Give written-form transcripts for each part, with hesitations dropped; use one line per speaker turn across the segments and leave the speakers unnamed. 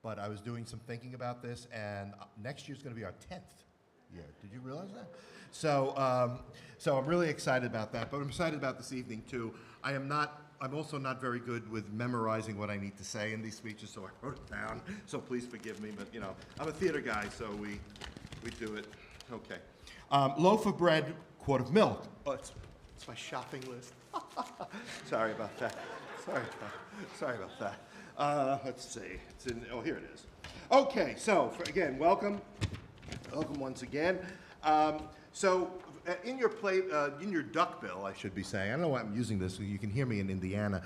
but I was doing some thinking about this, and next year's going to be our 10th year. Did you realize that? So, so I'm really excited about that, but I'm excited about this evening too. I'm also not very good with memorizing what I need to say in these speeches, so I wrote it down. So please forgive me, but you know, I'm a theater guy, so we do it. Okay. Loaf of bread, quart of milk. Oh, it's my shopping list. Sorry about that. Sorry about that. Let's see. Here it is. Okay, so again, welcome once again. In your plate, in your duckbill, I should be saying. I don't know why I'm using this, so you can hear me in Indiana.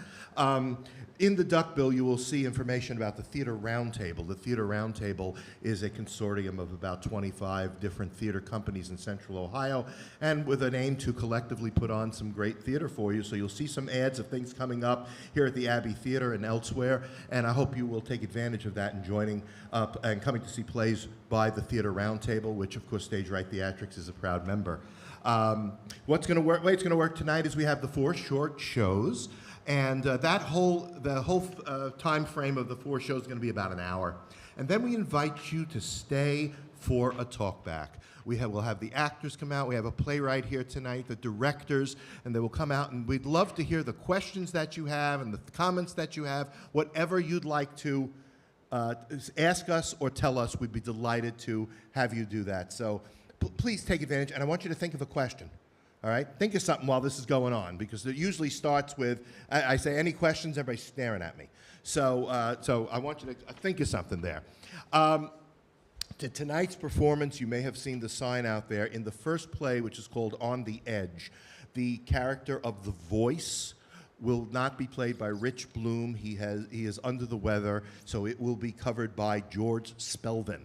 In the duckbill, you will see information about the Theater Roundtable. The Theater Roundtable is a consortium of about 25 different theater companies in Central Ohio, and with an aim to collectively put on some great theater for you. So you'll see some ads of things coming up here at the Abbey Theater and elsewhere, and I hope you will take advantage of that and joining up and coming to see plays by the Theater Roundtable, which of course Stage Right Theatrics is a proud member. The way it's going to work tonight is we have the 4 short shows, and the whole time frame of the 4 shows is going to be about an hour. And then we invite you to stay for a talkback. We'll have the actors come out. We have a playwright here tonight, the directors, and they will come out, and we'd love to hear the questions that you have and the comments that you have, whatever you'd like to ask us or tell us. We'd be delighted to have you do that. So please take advantage, and I want you to think of a question. All right? Think of something while this is going on, because it usually starts with, I say, any questions, everybody's staring at me. So, so I want you to think of something there. To tonight's performance, you may have seen the sign out there. In the first play, which is called On the Edge, the character of the voice will not be played by Rich Bloom. He is under the weather, so it will be covered by George Spelvin.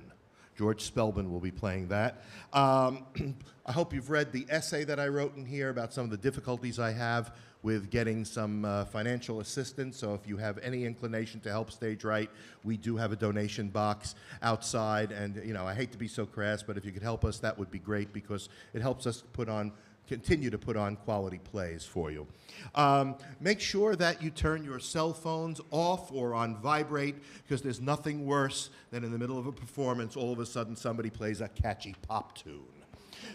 George Spelvin will be playing that. I hope you've read the essay that I wrote in here about some of the difficulties I have with getting some financial assistance. So if you have any inclination to help Stage Right, we do have a donation box outside. And you know, I hate to be so crass, but if you could help us, that would be great, because it helps us continue to put on quality plays for you. Make sure that you turn your cell phones off or on vibrate, because there's nothing worse than in the middle of a performance, all of a sudden somebody plays a catchy pop tune.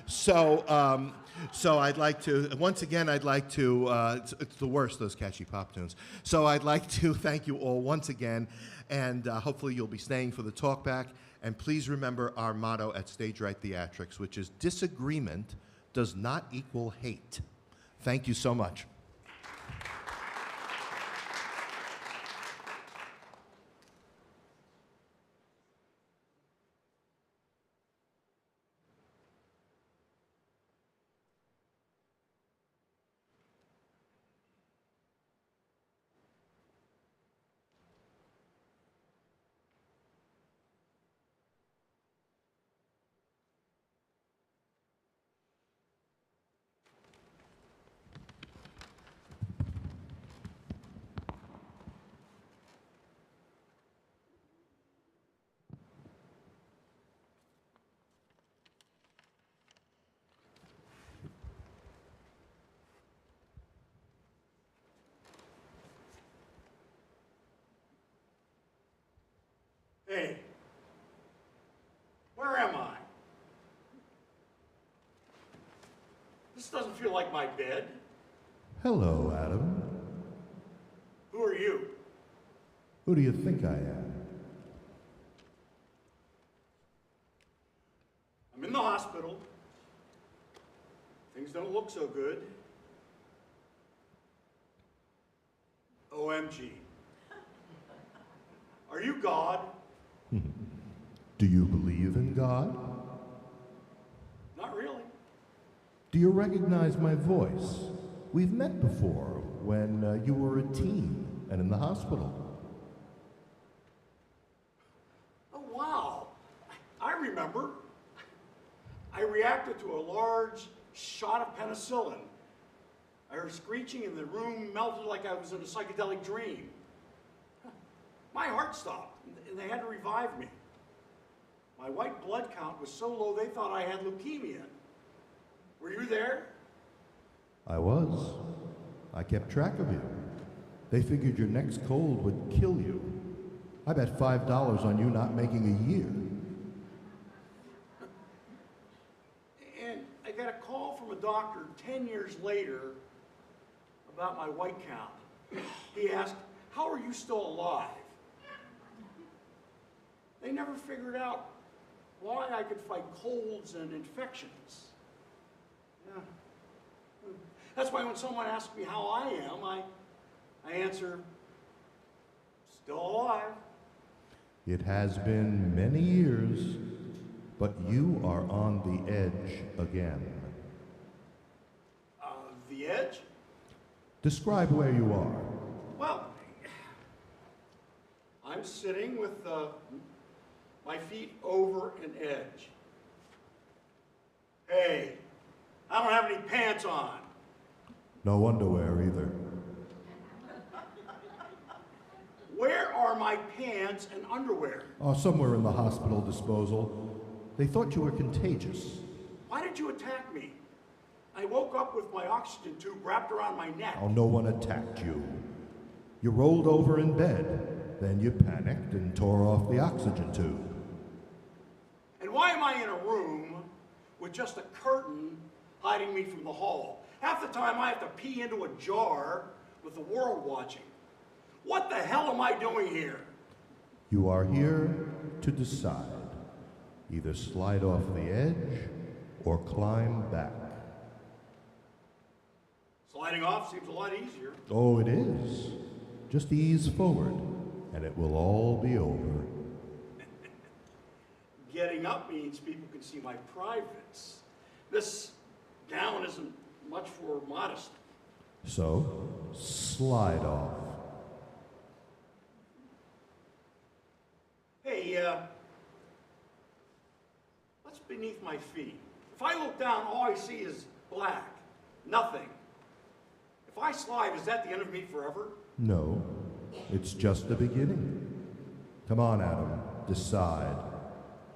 So, so I'd like to, once again, it's the worst, those catchy pop tunes. So I'd like to thank you all once again, and hopefully you'll be staying for the talkback. And please remember our motto at Stage Right Theatrics, which is disagreement does not equal hate. Thank you so much.
Hey, where am I? This doesn't feel like my bed.
Hello, Adam.
Who are you?
Who do you think I am?
I'm in the hospital. Things don't look so good. OMG. Are you God?
Do you believe in God?
Not really.
Do you recognize my voice? We've met before when you were a teen and in the hospital.
Oh, wow. I remember. I reacted to a large shot of penicillin. I heard screeching and the room melted like I was in a psychedelic dream. My heart stopped, and they had to revive me. My white blood count was so low they thought I had leukemia. Were you there?
I was. I kept track of you. They figured your next cold would kill you. I bet $5 on you not making a year.
And I got a call from a doctor 10 years later about my white count. He asked, "How are you still alive?" They never figured out why I could fight colds and infections. Yeah. That's why when someone asks me how I am, I answer, still alive.
It has been many years, but you are on the edge again.
The edge?
Describe where you are.
Well, I'm sitting with my feet over an edge. Hey, I don't have any pants on.
No underwear either.
Where are my pants and underwear?
Oh, somewhere in the hospital disposal. They thought you were contagious.
Why did you attack me? I woke up with my oxygen tube wrapped around my neck.
Oh, no one attacked you. You rolled over in bed. Then you panicked and tore off the oxygen tube.
And why am I in a room with just a curtain hiding me from the hall? Half the time I have to pee into a jar with the world watching. What the hell am I doing here?
You are here to decide. Either slide off the edge or climb back.
Sliding off seems a lot easier.
Oh, it is. Just ease forward, and it will all be over.
Getting up means people can see my privates. This gown isn't much for modesty.
So, slide off.
Hey, what's beneath my feet? If I look down, all I see is black. Nothing. If I slide, is that the end of me forever?
No, it's just the beginning. Come on, Adam, decide.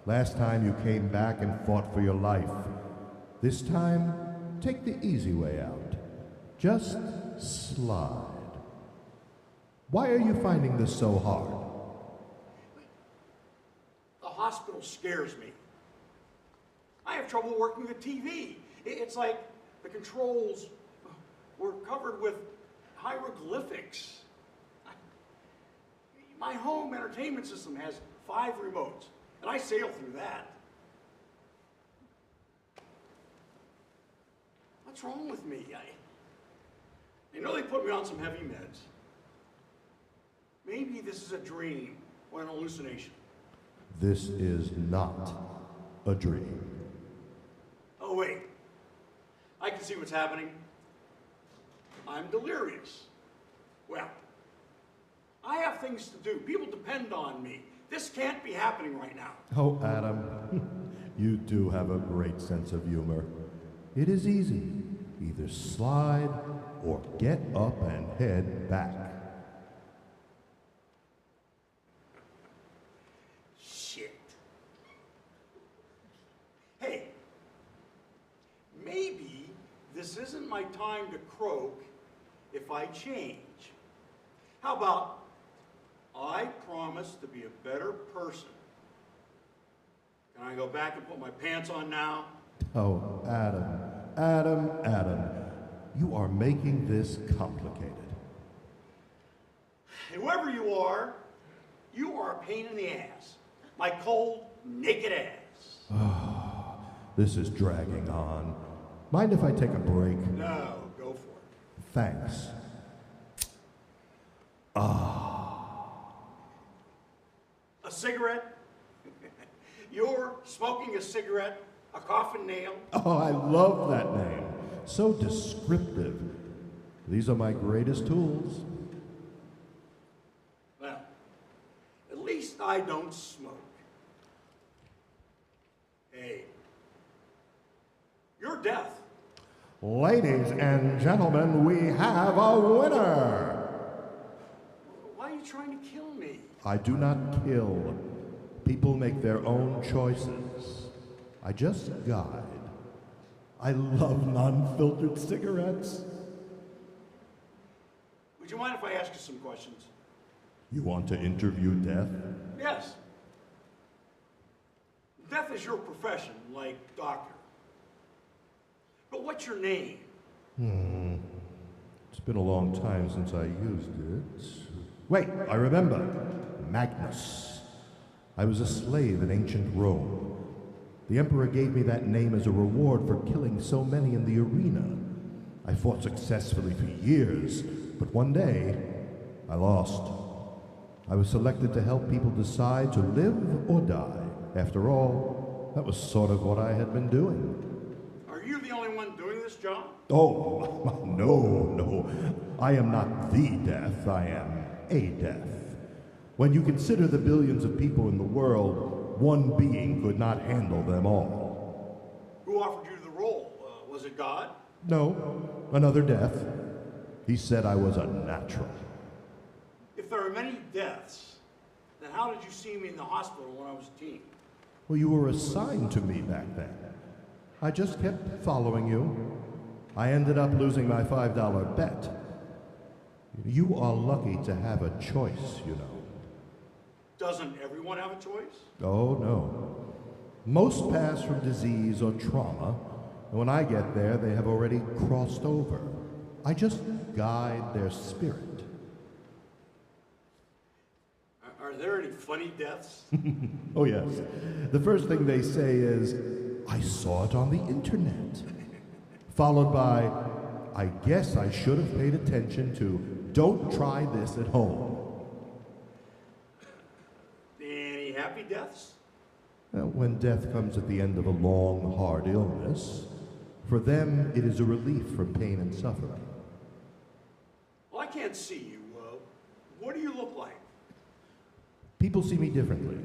Last time you came back and fought for your life. This time, take the easy way out. Just slide. Why are you finding this so hard?
The hospital scares me. I have trouble working the TV. It's like the controls were covered with hieroglyphics. My home entertainment system has 5 remotes, and I sail through that. What's wrong with me? I know they put me on some heavy meds. Maybe this is a dream or an hallucination.
This is not a dream.
Oh, wait. I can see what's happening. I'm delirious. Well, I have things to do. People depend on me. This can't be happening right now.
Oh, Adam, you do have a great sense of humor. It is easy. Either slide or get up and head back.
Shit. Hey, maybe this isn't my time to croak if I change. How about I promise to be a better person? Can I go back and put my pants on now?
Oh, Adam, you are making this complicated.
Whoever you are a pain in the ass. My cold, naked ass.
This is dragging on. Mind if I take a break?
No, go for it.
Thanks.
A cigarette? You're smoking a cigarette, a coffin nail.
Oh, I love that name. So descriptive. These are my greatest tools.
Well, at least I don't smoke. Hey, you're death.
Ladies and gentlemen, we have a winner.
Why are you trying to kill me?
I do not kill. People make their own choices. I just guide. I love non-filtered cigarettes.
Would you mind if I ask you some questions?
You want to interview Death?
Yes. Death is your profession, like doctor. But what's your name?
It's been a long time since I used it. Wait, I remember. Magnus. I was a slave in ancient Rome. The Emperor gave me that name as a reward for killing so many in the arena. I fought successfully for years, but one day, I lost. I was selected to help people decide to live or die. After all, that was sort of what I had been doing.
Are you the only one doing this job?
Oh, no. I am not the Death, I am a Death. When you consider the billions of people in the world, one being could not handle them all.
Who offered you the role? Was it God?
No, another Death. He said I was a natural.
If there are many deaths, then how did you see me in the hospital when I was a teen?
Well, you were assigned to me back then. I just kept following you. I ended up losing my $5 bet. You are lucky to have a choice, you know.
Doesn't everyone have a choice?
Oh, no. Most pass from disease or trauma, and when I get there, they have already crossed over. I just guide their spirit.
Are there any funny deaths?
Oh, yes. The first thing they say is, I saw it on the internet. Followed by, I guess I should have paid attention to, don't try this at home.
Any happy deaths?
When death comes at the end of a long, hard illness, for them it is a relief from pain and suffering.
Well, I can't see you. What do you look like?
People see me differently.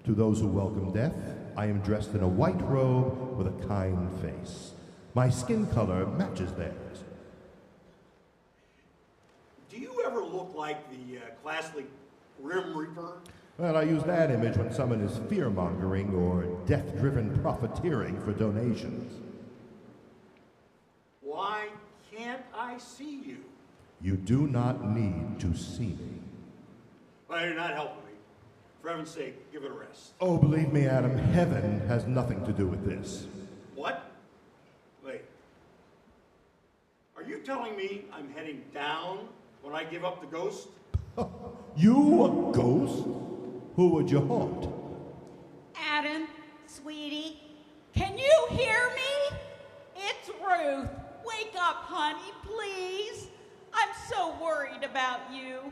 To those who welcome death, I am dressed in a white robe with a kind face. My skin color matches theirs.
Do you ever look like the classic Grim Reaper?
Well, I use that image when someone is fear-mongering or death-driven profiteering for donations.
Why can't I see you?
You do not need to see me.
Well, you're not helping me. For heaven's sake, give it a rest.
Oh, believe me, Adam, heaven has nothing to do with this.
What? Wait. Are you telling me I'm heading down when I give up the ghost?
You a ghost? Who would you haunt?
Adam, sweetie, can you hear me? It's Ruth. Wake up, honey, please. I'm so worried about you.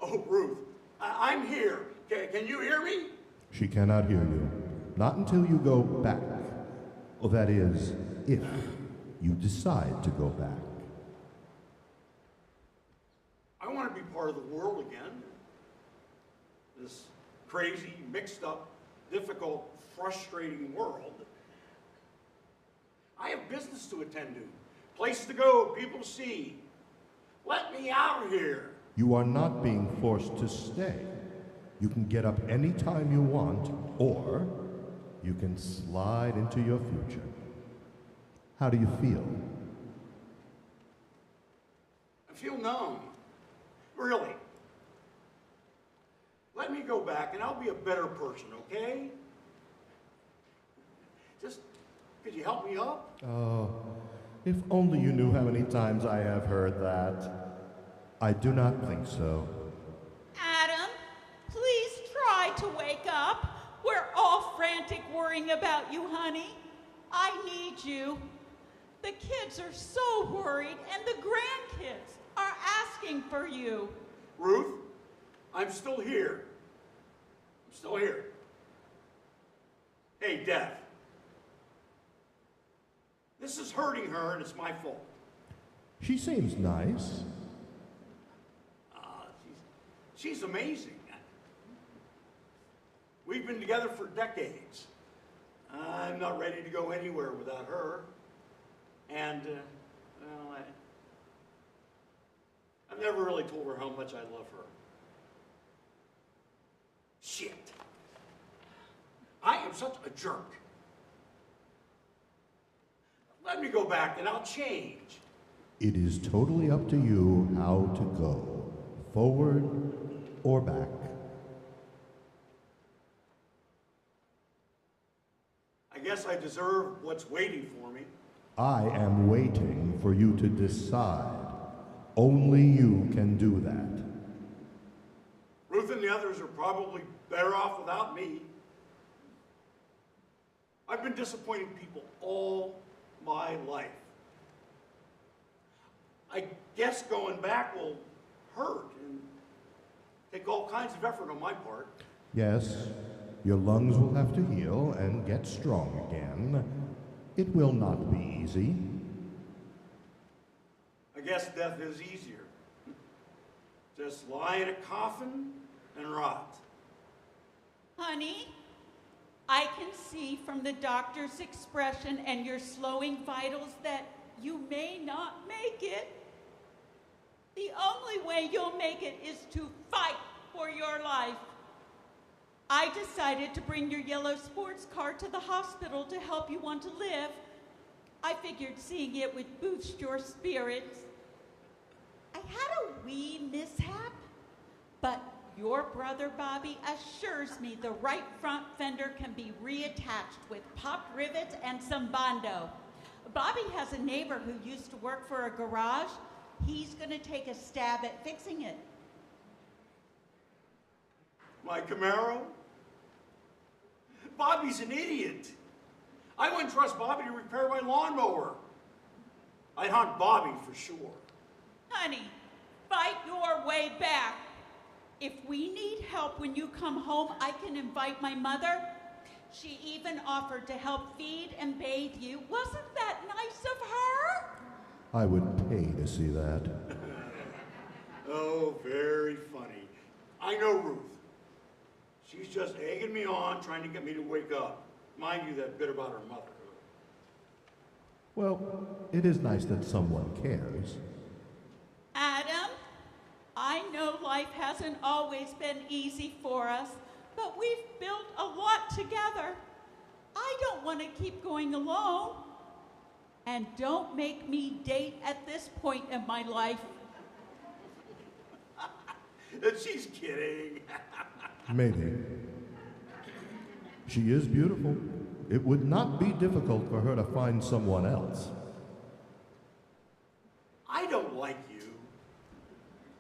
Oh, Ruth, I'm here. Can you hear me?
She cannot hear you. Not until you go back. Well, that is, if you decide to go back.
I want to be part of the world again. This crazy, mixed up, difficult, frustrating world. I have business to attend to, place to go, people to see. Let me out of here.
You are not being forced to stay. You can get up any time you want, or you can slide into your future. How do you feel?
I feel numb. Really. Let me go back and I'll be a better person, okay? Just, could you help me up?
Oh, if only you knew how many times I have heard that. I do not think so.
Adam, please try to wake up. We're all frantic worrying about you, honey. I need you. The kids are so worried, and the grandkids are asking for you.
Ruth, I'm still here. I'm still here. Hey, Death. This is hurting her, and it's my fault.
She seems nice.
She's amazing. We've been together for decades. I'm not ready to go anywhere without her. And, well, I've never really told her how much I love her. Shit. I am such a jerk. Let me go back and I'll change.
It is totally up to you how to go. Forward or back.
I guess I deserve what's waiting for me.
I am waiting for you to decide. Only you can do that.
Ruth and the others are probably better off without me. I've been disappointing people all my life. I guess going back will hurt and take all kinds of effort on my part.
Yes, your lungs will have to heal and get strong again. It will not be easy.
I guess death is easier. Just lie in a coffin and rot.
Honey, I can see from the doctor's expression and your slowing vitals that you may not make it. The only way you'll make it is to fight for your life. I decided to bring your yellow sports car to the hospital to help you want to live. I figured seeing it would boost your spirits. I had a wee mishap, but your brother Bobby assures me the right front fender can be reattached with popped rivets and some Bondo. Bobby has a neighbor who used to work for a garage. He's going to take a stab at fixing it.
My Camaro? Bobby's an idiot. I wouldn't trust Bobby to repair my lawnmower. I'd hunt Bobby for sure.
Honey, fight your way back. If we need help when you come home, I can invite my mother. She even offered to help feed and bathe you. Wasn't that nice of her?
I would pay to see that.
Oh, very funny. I know Ruth. She's just egging me on, trying to get me to wake up. Mind you, that bit about her mother.
Well, it is nice that someone cares.
Adam, I know life hasn't always been easy for us, but we've built a lot together. I don't want to keep going alone. And don't make me date at this point in my life.
She's kidding.
Maybe. She is beautiful. It would not be difficult for her to find someone else.
I don't like you.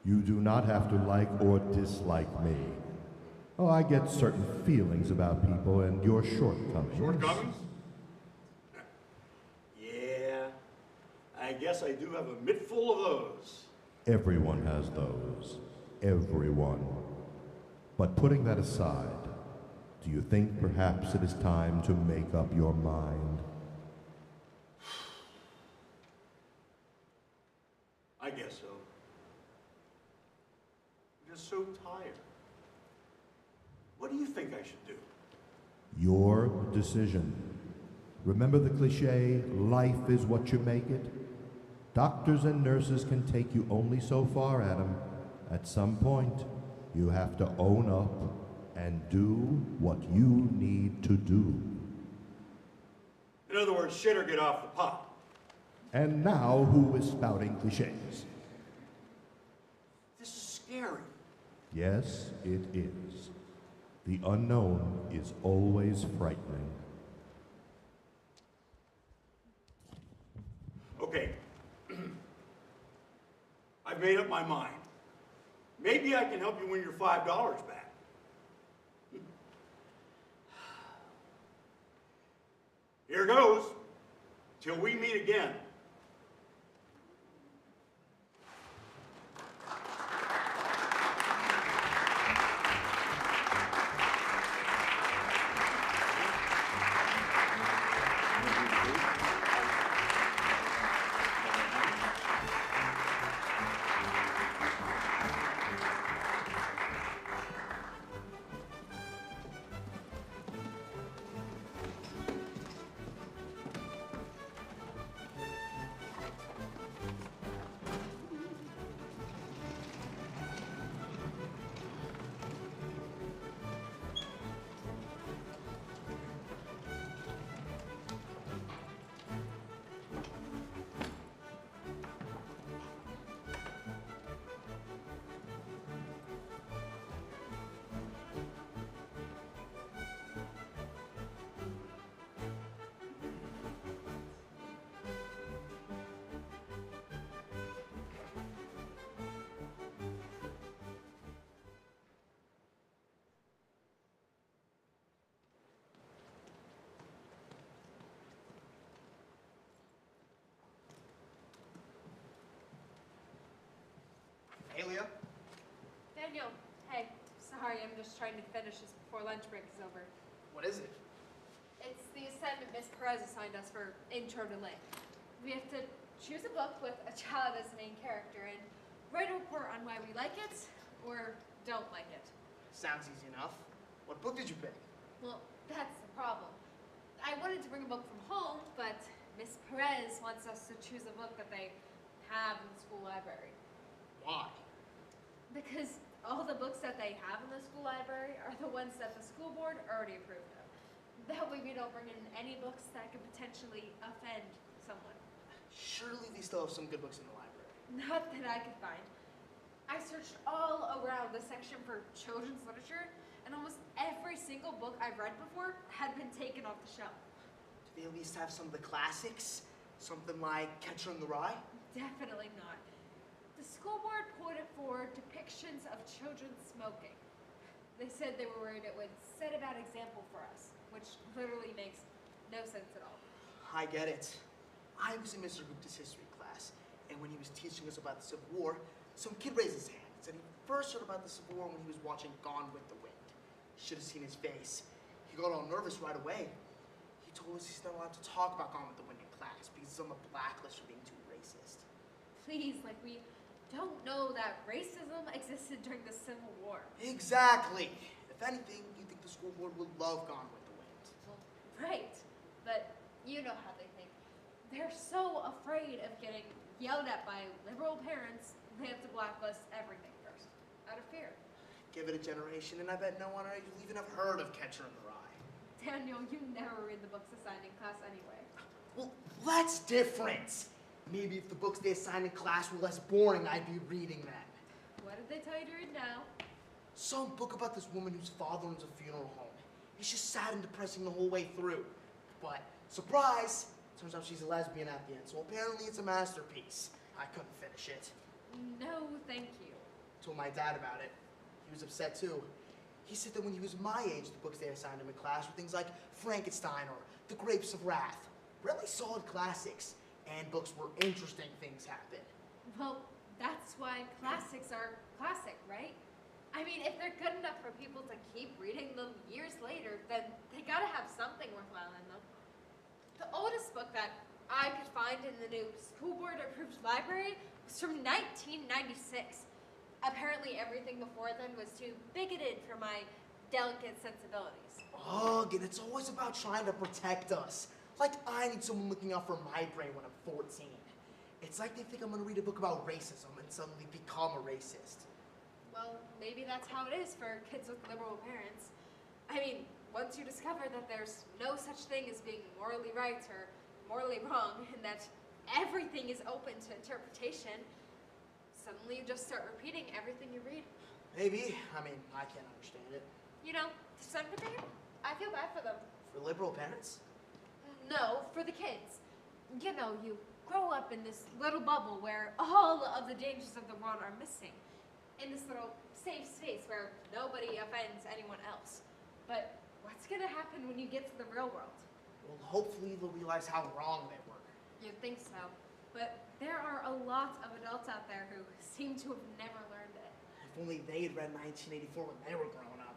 You do not have to like or dislike me. Oh, I get certain feelings about people and your shortcomings.
Shortcomings? Yeah, I guess I do have a mitt full of those.
Everyone has those. Everyone. But putting that aside, do you think perhaps it is time to make up your mind?
I guess so. I'm just so tired. What do you think I should do?
Your decision. Remember the cliche, life is what you make it? Doctors and nurses can take you only so far, Adam. At some point, you have to own up and do what you need to do.
In other words, shit or get off the pot.
And now, who is spouting cliches?
This is scary.
Yes, it is. The unknown is always frightening.
Okay. I've made up my mind. Maybe I can help you win your $5 back. Here goes. Till we meet again.
just trying to finish this before lunch break is over.
What is it?
It's the assignment Miss Perez assigned us for Intro to Lit. We have to choose a book with a child as the main character and write a report on why we like it or don't like it.
Sounds easy enough. What book did you pick?
Well, that's the problem. I wanted to bring a book from home, but Miss Perez wants us to choose a book that they have in the school library.
Why?
Because all the books that they have in the school library are the ones that the school board already approved of. That way we don't bring in any books that could potentially offend someone.
Surely they still have some good books in the library.
Not that I could find. I searched all around the section for children's literature, and almost every single book I've read before had been taken off the shelf.
Do they at least have some of the classics? Something like Catcher in the Rye?
Definitely not. The school board put it for depictions of children smoking. They said they were worried it would set a bad example for us, which literally makes no sense at all.
I get it. I was in Mr. Gupta's history class, and when he was teaching us about the Civil War, some kid raised his hand and said he first heard about the Civil War when he was watching Gone with the Wind. You should have seen his face. He got all nervous right away. He told us he's not allowed to talk about Gone with the Wind in class because he's on the blacklist for being too racist.
Please, like we don't know that racism existed during the Civil War.
Exactly. If anything, you think the school board would love Gone with the Wind.
Well, right, but you know how they think. They're so afraid of getting yelled at by liberal parents, they have to blacklist everything first, out of fear.
Give it a generation, and I bet no one will even have heard of Catcher in the Rye.
Daniel, you never read the books assigned in class anyway.
Well, that's different. Maybe if the books they assigned in class were less boring, I'd be reading them.
What did they tell you to read now?
Some book about this woman whose father owns a funeral home. It's just sad and depressing the whole way through. But, surprise, turns out she's a lesbian at the end, so apparently it's a masterpiece. I couldn't finish it.
No, thank you.
Told my dad about it. He was upset too. He said that when he was my age, the books they assigned him in class were things like Frankenstein or The Grapes of Wrath. Really solid classics. And books where interesting things happen.
Well, that's why classics are classic, right? I mean, if they're good enough for people to keep reading them years later, then they gotta have something worthwhile in them. The oldest book that I could find in the new school board approved library was from 1996. Apparently everything before then was too bigoted for my delicate sensibilities.
Ugh, and it's always about trying to protect us. Like I need someone looking out for my brain when I'm 14. It's like they think I'm gonna read a book about racism and suddenly become a racist.
Well, maybe that's how it is for kids with liberal parents. I mean, once you discover that there's no such thing as being morally right or morally wrong, and that everything is open to interpretation, suddenly you just start repeating everything you read.
Maybe. I mean, I can't understand it.
You know, to some degree, I feel bad for them.
For liberal parents?
No, for the kids. You know, you grow up in this little bubble where all of the dangers of the world are missing. In this little safe space where nobody offends anyone else. But what's gonna happen when you get to the real world?
Well, hopefully they'll realize how wrong they were.
You'd think so. But there are a lot of adults out there who seem to have never learned it.
If only they had read 1984 when they were growing up.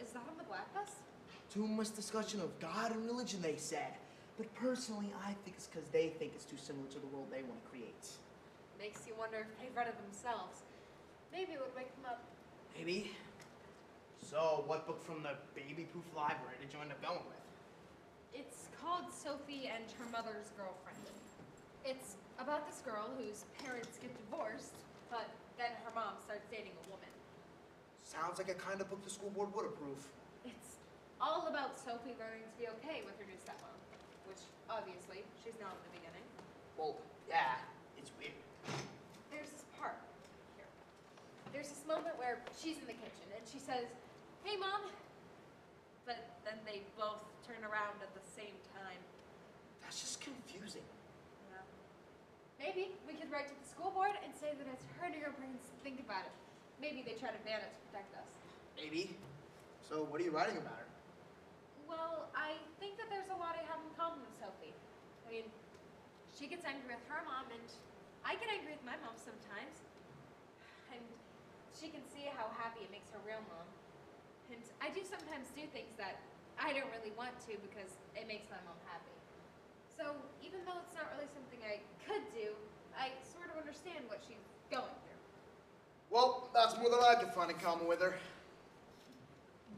Is that on the blacklist?
Too much discussion of God and religion, they said. But personally, I think it's because they think it's too similar to the world they want to create.
Makes you wonder if they've read it themselves. Maybe it would wake them up.
Maybe. So, what book from the baby-proof library did you end up going with?
It's called Sophie and Her Mother's Girlfriend. It's about this girl whose parents get divorced, but then her mom starts dating a woman.
Sounds like a kind of book the school board would approve.
It's all about Sophie learning to be okay with her new stepmom, which obviously she's not in the beginning.
Well, yeah, it's weird.
There's this part here. There's this moment where she's in the kitchen and she says, "Hey, Mom," but then they both turn around at the same time.
That's just confusing.
Yeah. Maybe we could write to the school board and say that it's hurting our brains to think about it. Maybe they try to ban it to protect us.
Maybe. So, what are you writing about her?
Well, I think that there's a lot I have in common with Sophie. I mean, she gets angry with her mom, and I get angry with my mom sometimes. And she can see how happy it makes her real mom. And I do sometimes do things that I don't really want to because it makes my mom happy. So even though it's not really something I could do, I sort of understand what she's going through.
Well, that's more than I could find in common with her.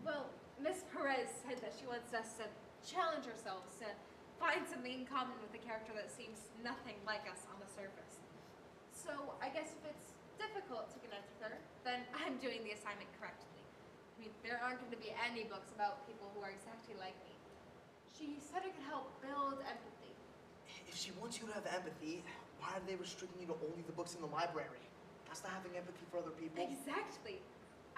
Well, Miss Perez said that she wants us to challenge ourselves to find something in common with a character that seems nothing like us on the surface. So I guess if it's difficult to connect with her, then I'm doing the assignment correctly. I mean, there aren't going to be any books about people who are exactly like me. She said it could help build empathy.
If she wants you to have empathy, why are they restricting you to only the books in the library? That's not having empathy for other people.
Exactly.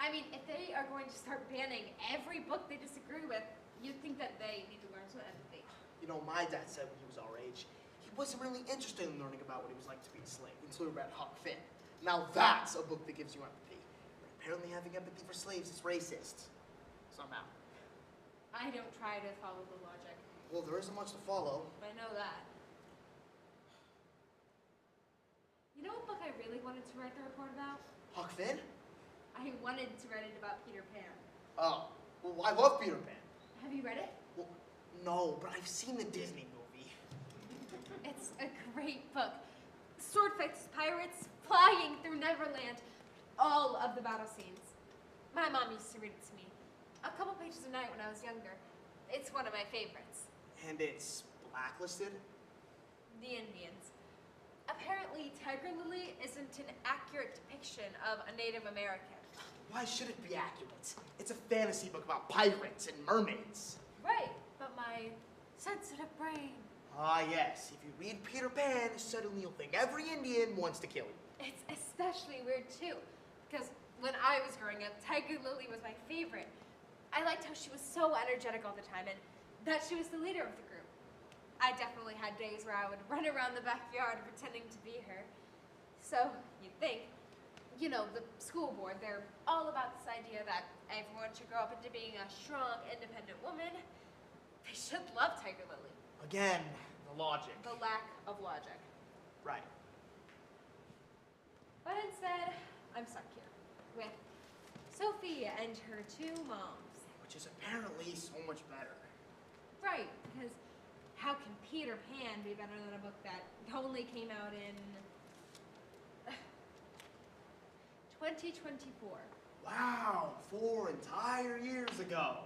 I mean, if they are going to start banning every book they disagree with, you'd think that they need to learn some empathy.
You know, my dad said when he was our age, he wasn't really interested in learning about what it was like to be a slave until he read Huck Finn. Now that's a book that gives you empathy. But apparently having empathy for slaves is racist. Somehow.
I don't try to follow the logic.
Well, there isn't much to follow.
I know that. You know what book I really wanted to write the report about?
Huck Finn?
I wanted to write it about Peter Pan.
Oh, well, I love Peter Pan.
Have you read it?
Well, no, but I've seen the Disney movie.
It's a great book. Sword fights, pirates, flying through Neverland, all of the battle scenes. My mom used to read it to me. A couple pages a night when I was younger. It's one of my favorites.
And it's blacklisted?
The Indians. Apparently, Tiger Lily isn't an accurate depiction of a Native American.
Why should it be accurate? It's a fantasy book about pirates and mermaids.
Right, but my sensitive brain.
Ah, yes. If you read Peter Pan, suddenly you'll think every Indian wants to kill you.
It's especially weird, too, because when I was growing up, Tiger Lily was my favorite. I liked how she was so energetic all the time and that she was the leader of the group. I definitely had days where I would run around the backyard pretending to be her. So, you'd think, you know, the school board, they're all about this idea that everyone should grow up into being a strong, independent woman. They should love Tiger Lily.
Again, the logic.
The lack of logic.
Right.
But instead, I'm stuck here with Sophie and her two moms.
Which is apparently so much better.
Right, because how can Peter Pan be better than a book that only came out in 2024?
Wow, 4 entire years ago.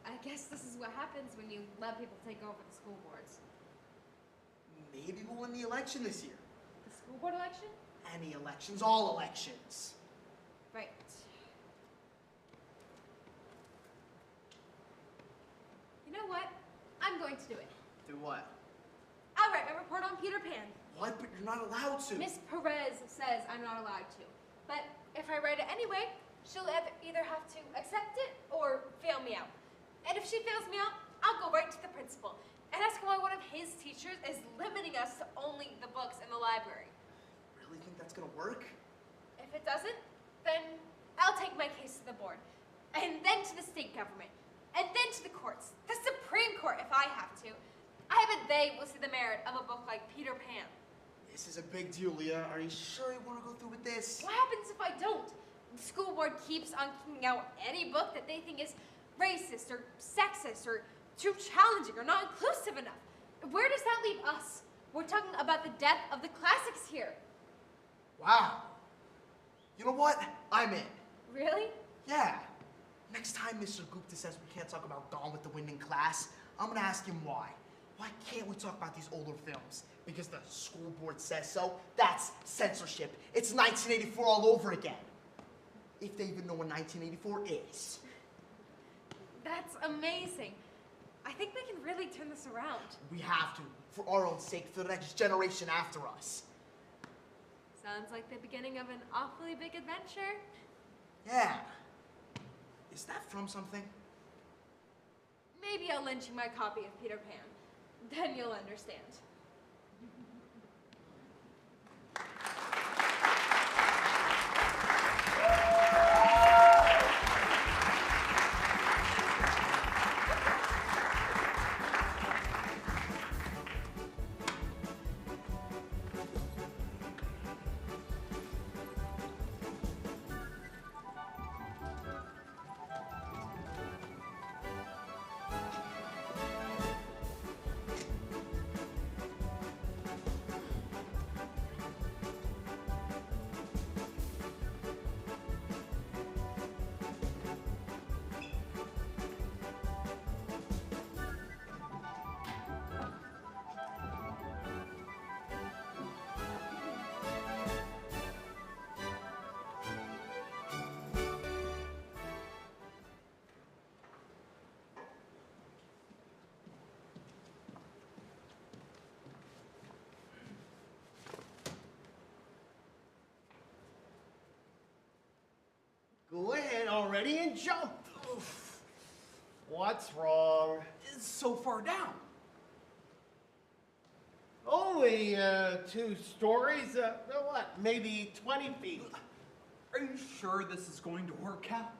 I guess this is what happens when you let people take over the school boards.
Maybe we'll win the election this year.
The school board election?
Any elections, all elections.
Right. You know what? I'm going to do it.
Do what?
I'll write my report on Peter Pan.
What? But you're not allowed to.
Miss Perez says I'm not allowed to. But if I write it anyway, she'll either have to accept it or fail me out. And if she fails me out, I'll go right to the principal and ask why one of his teachers is limiting us to only the books in the library.
Really think that's gonna work?
If it doesn't, then I'll take my case to the board, and then to the state government, and then to the courts, the Supreme Court if I have to. I bet they will see the merit of a book like Peter Pan.
This is a big deal, Leah. Are you sure you want to go through with this?
What happens if I don't? The school board keeps on kicking out any book that they think is racist or sexist or too challenging or not inclusive enough. Where does that leave us? We're talking about the death of the classics here.
Wow. You know what? I'm in.
Really?
Yeah. Next time Mr. Gupta says we can't talk about Gone with the Wind in class, I'm gonna ask him why. Why can't we talk about these older films? Because the school board says so? That's censorship. It's 1984 all over again. If they even know what 1984 is.
That's amazing. I think we can really turn this around.
We have to, for our own sake, for the next generation after us.
Sounds like the beginning of an awfully big adventure.
Yeah. Is that from something?
Maybe I'll lend you my copy of Peter Pan. Then you'll understand.
already and jump. What's wrong?
It's so far down.
Only 2 stories. What? Maybe 20 feet.
Are you sure this is going to work out?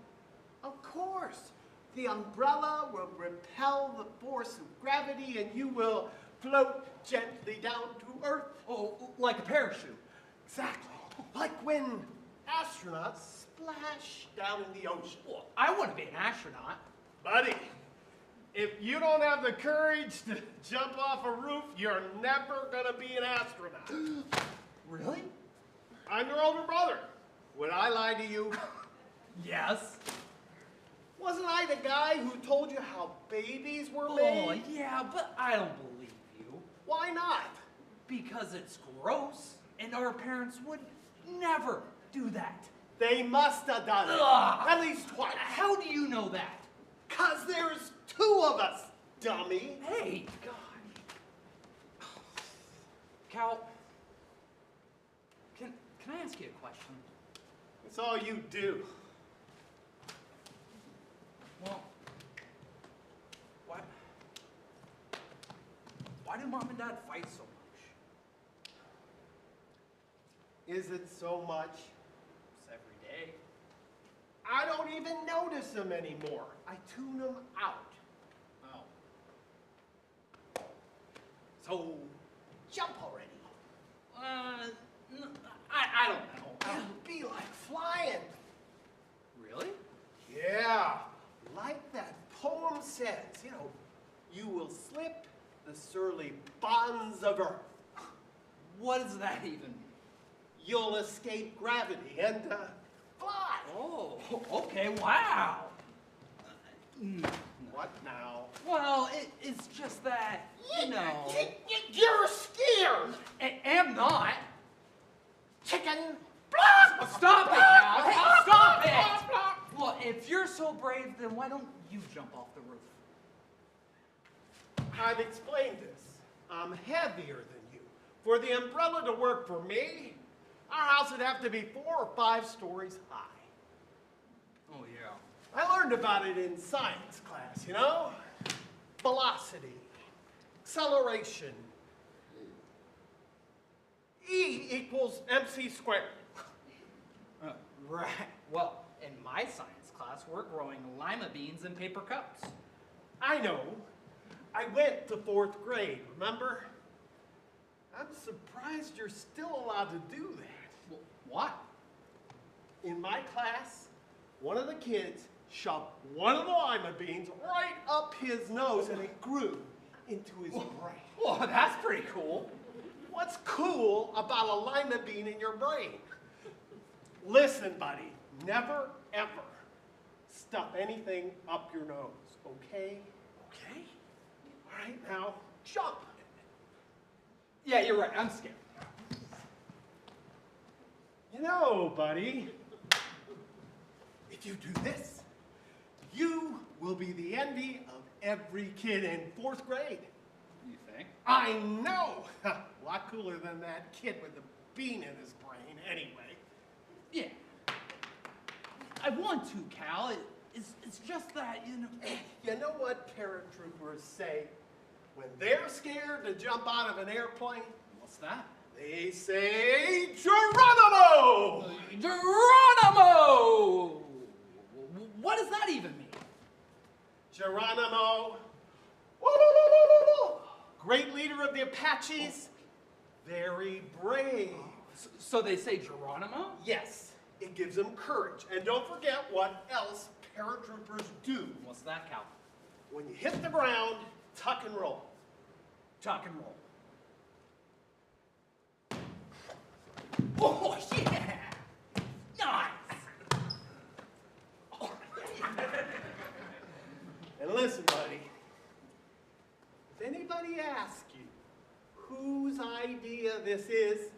Of course. The umbrella will repel the force of gravity and you will float gently down to Earth.
Oh, like a parachute.
Exactly. Like when astronauts splash down in the ocean.
Well, I want to be an astronaut.
Buddy, if you don't have the courage to jump off a roof, you're never gonna be an astronaut.
Really?
I'm your older brother. Would I lie to you?
Yes.
Wasn't I the guy who told you how babies were
Oh,
made?
yeah, but I don't believe you.
Why not?
Because it's gross, and our parents would never do that.
They must have done it.
Ugh.
At least twice.
How do you know that?
'Cause there's 2 of us, dummy.
Hey, God. Cal, can I ask you a question?
It's all you do.
Well, why do Mom and Dad fight so much?
Is it so much?
It's every day.
I don't even notice them anymore. I tune them out.
Oh.
So, jump already.
I don't know.
It'll be like flying.
Really?
Yeah, like that poem says, you will slip the surly bonds of earth.
What does that even mean?
You'll escape gravity and fly.
Oh, okay, wow.
What now?
Well, it's just that,
You're scared.
am not.
Chicken.
Stop it, Cal. Hey, stop it. Well, if you're so brave, then why don't you jump off the roof?
I've explained this. I'm heavier than you. For the umbrella to work for me, our house would have to be 4 or 5 stories high.
Oh, yeah.
I learned about it in science class, Velocity, acceleration. E equals mc squared.
Right. Well, in my science class, we're growing lima beans in paper cups.
I know. I went to 4th grade, remember? I'm surprised you're still allowed to do that.
Well, why?
In my class, one of the kids shoved one of the lima beans right up his nose and it grew into his brain.
Well, that's pretty cool.
What's cool about a lima bean in your brain? Listen, buddy, never, ever stuff anything up your nose, okay?
Okay.
All right, now, jump.
Yeah, you're right. I'm scared.
Buddy, if you do this, you will be the envy of every kid in 4th grade.
You think?
I know. A lot cooler than that kid with the bean in his brain, anyway.
Yeah. I want to, Cal. It's just that,
You know what paratroopers say when they're scared to jump out of an airplane?
What's that?
They say, Geronimo!
Geronimo! What does that even mean?
Geronimo, great leader of the Apaches, very brave.
So they say Geronimo?
Yes, it gives them courage. And don't forget what else paratroopers do.
What's that, Cal?
When you hit the ground, tuck and roll.
Tuck and roll. Oh, yeah! Nice!
And listen, buddy, if anybody asks you whose idea this is,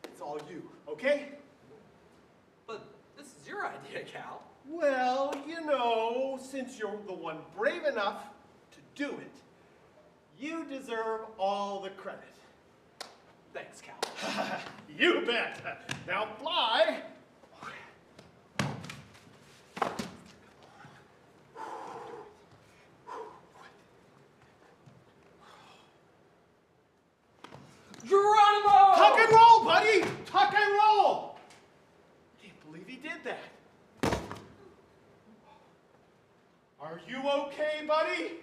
it's all you, okay?
But this is your idea, Cal.
Well, since you're the one brave enough to do it, you deserve all the credit.
Thanks, Cal.
You bet. Now fly. Are you okay, buddy?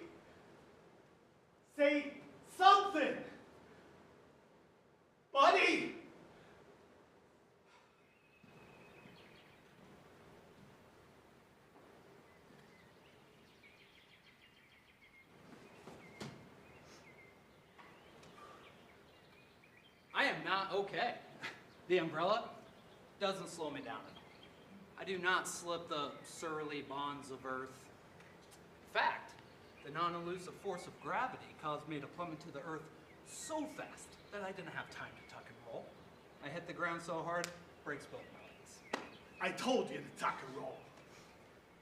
Say something. Buddy!
I am not okay. The umbrella doesn't slow me down at all. I do not slip the surly bonds of Earth. In fact, the non-elusive force of gravity caused me to plummet to the Earth so fast that I didn't have time to tuck and roll. I hit the ground so hard, breaks both my legs.
I told you to tuck and roll.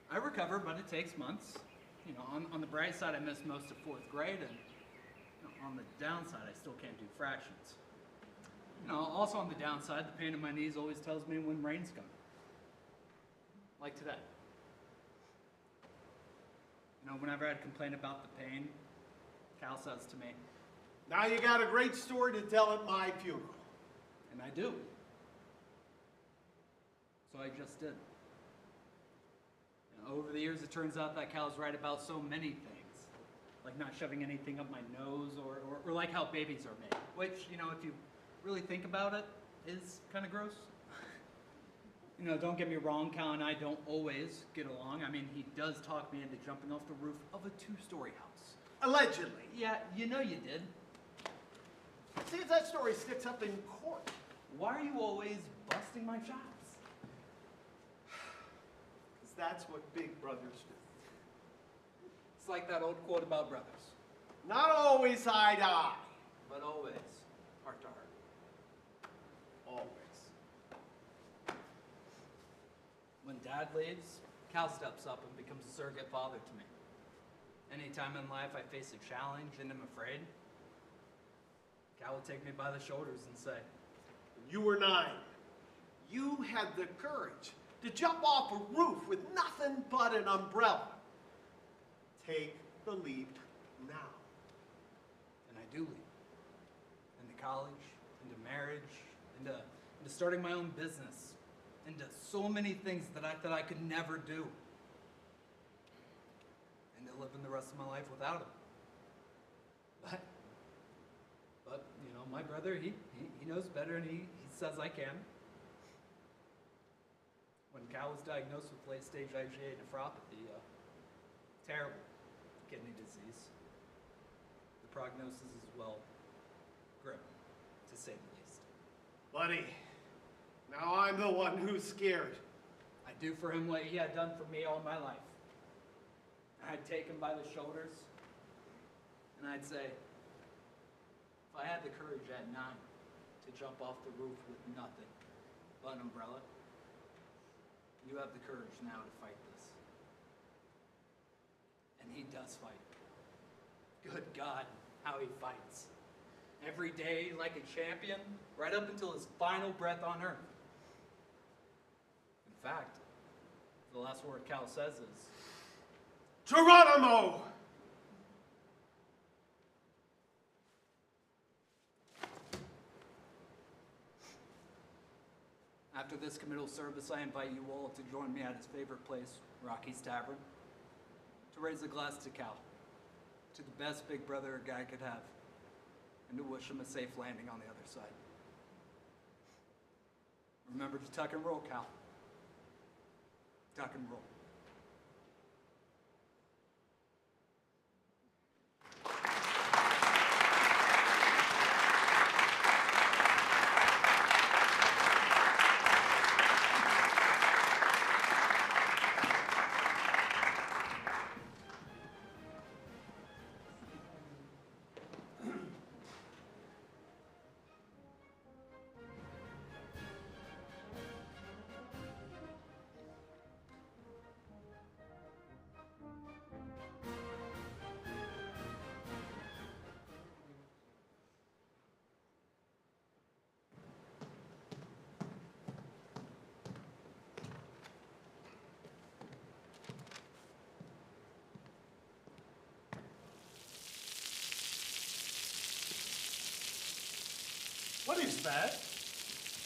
I recover, but it takes months. You know, on the bright side, I missed most of 4th grade, and on the downside, I still can't do fractions. You know, also on the downside, the pain in my knees always tells me when rain's coming. Like today. You know, whenever I'd complain about the pain, Cal says to me,
Now you got a great story to tell at my funeral.
and I do. So I just did. You know, over the years, it turns out that Cal's right about so many things. Like not shoving anything up my nose, or like how babies are made. Which, you know, if you really think about it, is kind of gross. You know, don't get me wrong, Cal and I don't always get along. I mean, he does talk me into jumping off the roof of a 2-story house.
Allegedly.
Yeah, you know you did.
See if that story sticks up in court.
Why are you always busting my chops?
Because that's what big brothers do.
It's like that old quote about brothers.
Not always eye to eye.
But always heart to heart.
Always.
When Dad leaves, Cal steps up and becomes a surrogate father to me. Anytime in life I face a challenge and am afraid, Cal will take me by the shoulders and say,
When you were 9, you had the courage to jump off a roof with nothing but an umbrella. Take the leap now.
and I do leave. Into college, into marriage, into starting my own business, into so many things that I thought I could never do. And to living the rest of my life without him. But you know, my brother, he knows better, and he says I can. When Cal was diagnosed with late-stage IgA nephropathy, terrible kidney disease, the prognosis is, well, grim, to say the least.
Buddy, now I'm the one who's scared.
I'd do for him what he had done for me all my life. I'd take him by the shoulders, and I'd say, if I had the courage at 9 to jump off the roof with nothing but an umbrella, you have the courage now to fight this. And he does fight. Good God, how he fights. Every day like a champion, right up until his final breath on earth. In fact, the last word Cal says is,
Geronimo!
after this committal service, I invite you all to join me at his favorite place, Rocky's Tavern, to raise a glass to Cal, to the best big brother a guy could have, and to wish him a safe landing on the other side. Remember to tuck and roll, Cal. Tuck and roll.
What is that?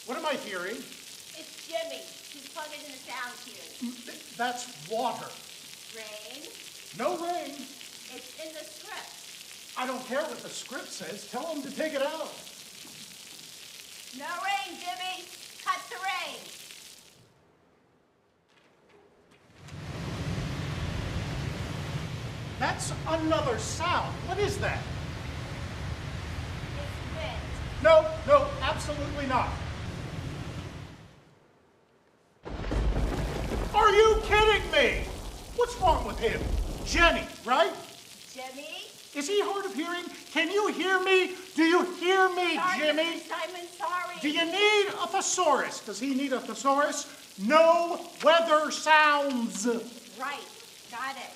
What am I hearing?
It's Jimmy. He's plugging in the sound cue.
That's water.
Rain, No rain.
It's in the script.
I don't care what the script says. Tell them to take it out.
No rain, Jimmy. Cut the rain.
That's another sound. What is that?
It's wind.
No, no, absolutely not. Are you kidding me? What's wrong with him? Jenny, right?
Jimmy?
Is he hard of hearing? Can you hear me? Do you hear me,
Sorry,
Jimmy?
Mr. Simon, sorry.
Do you need a thesaurus? Does he need a thesaurus? No weather sounds.
Right. Got it.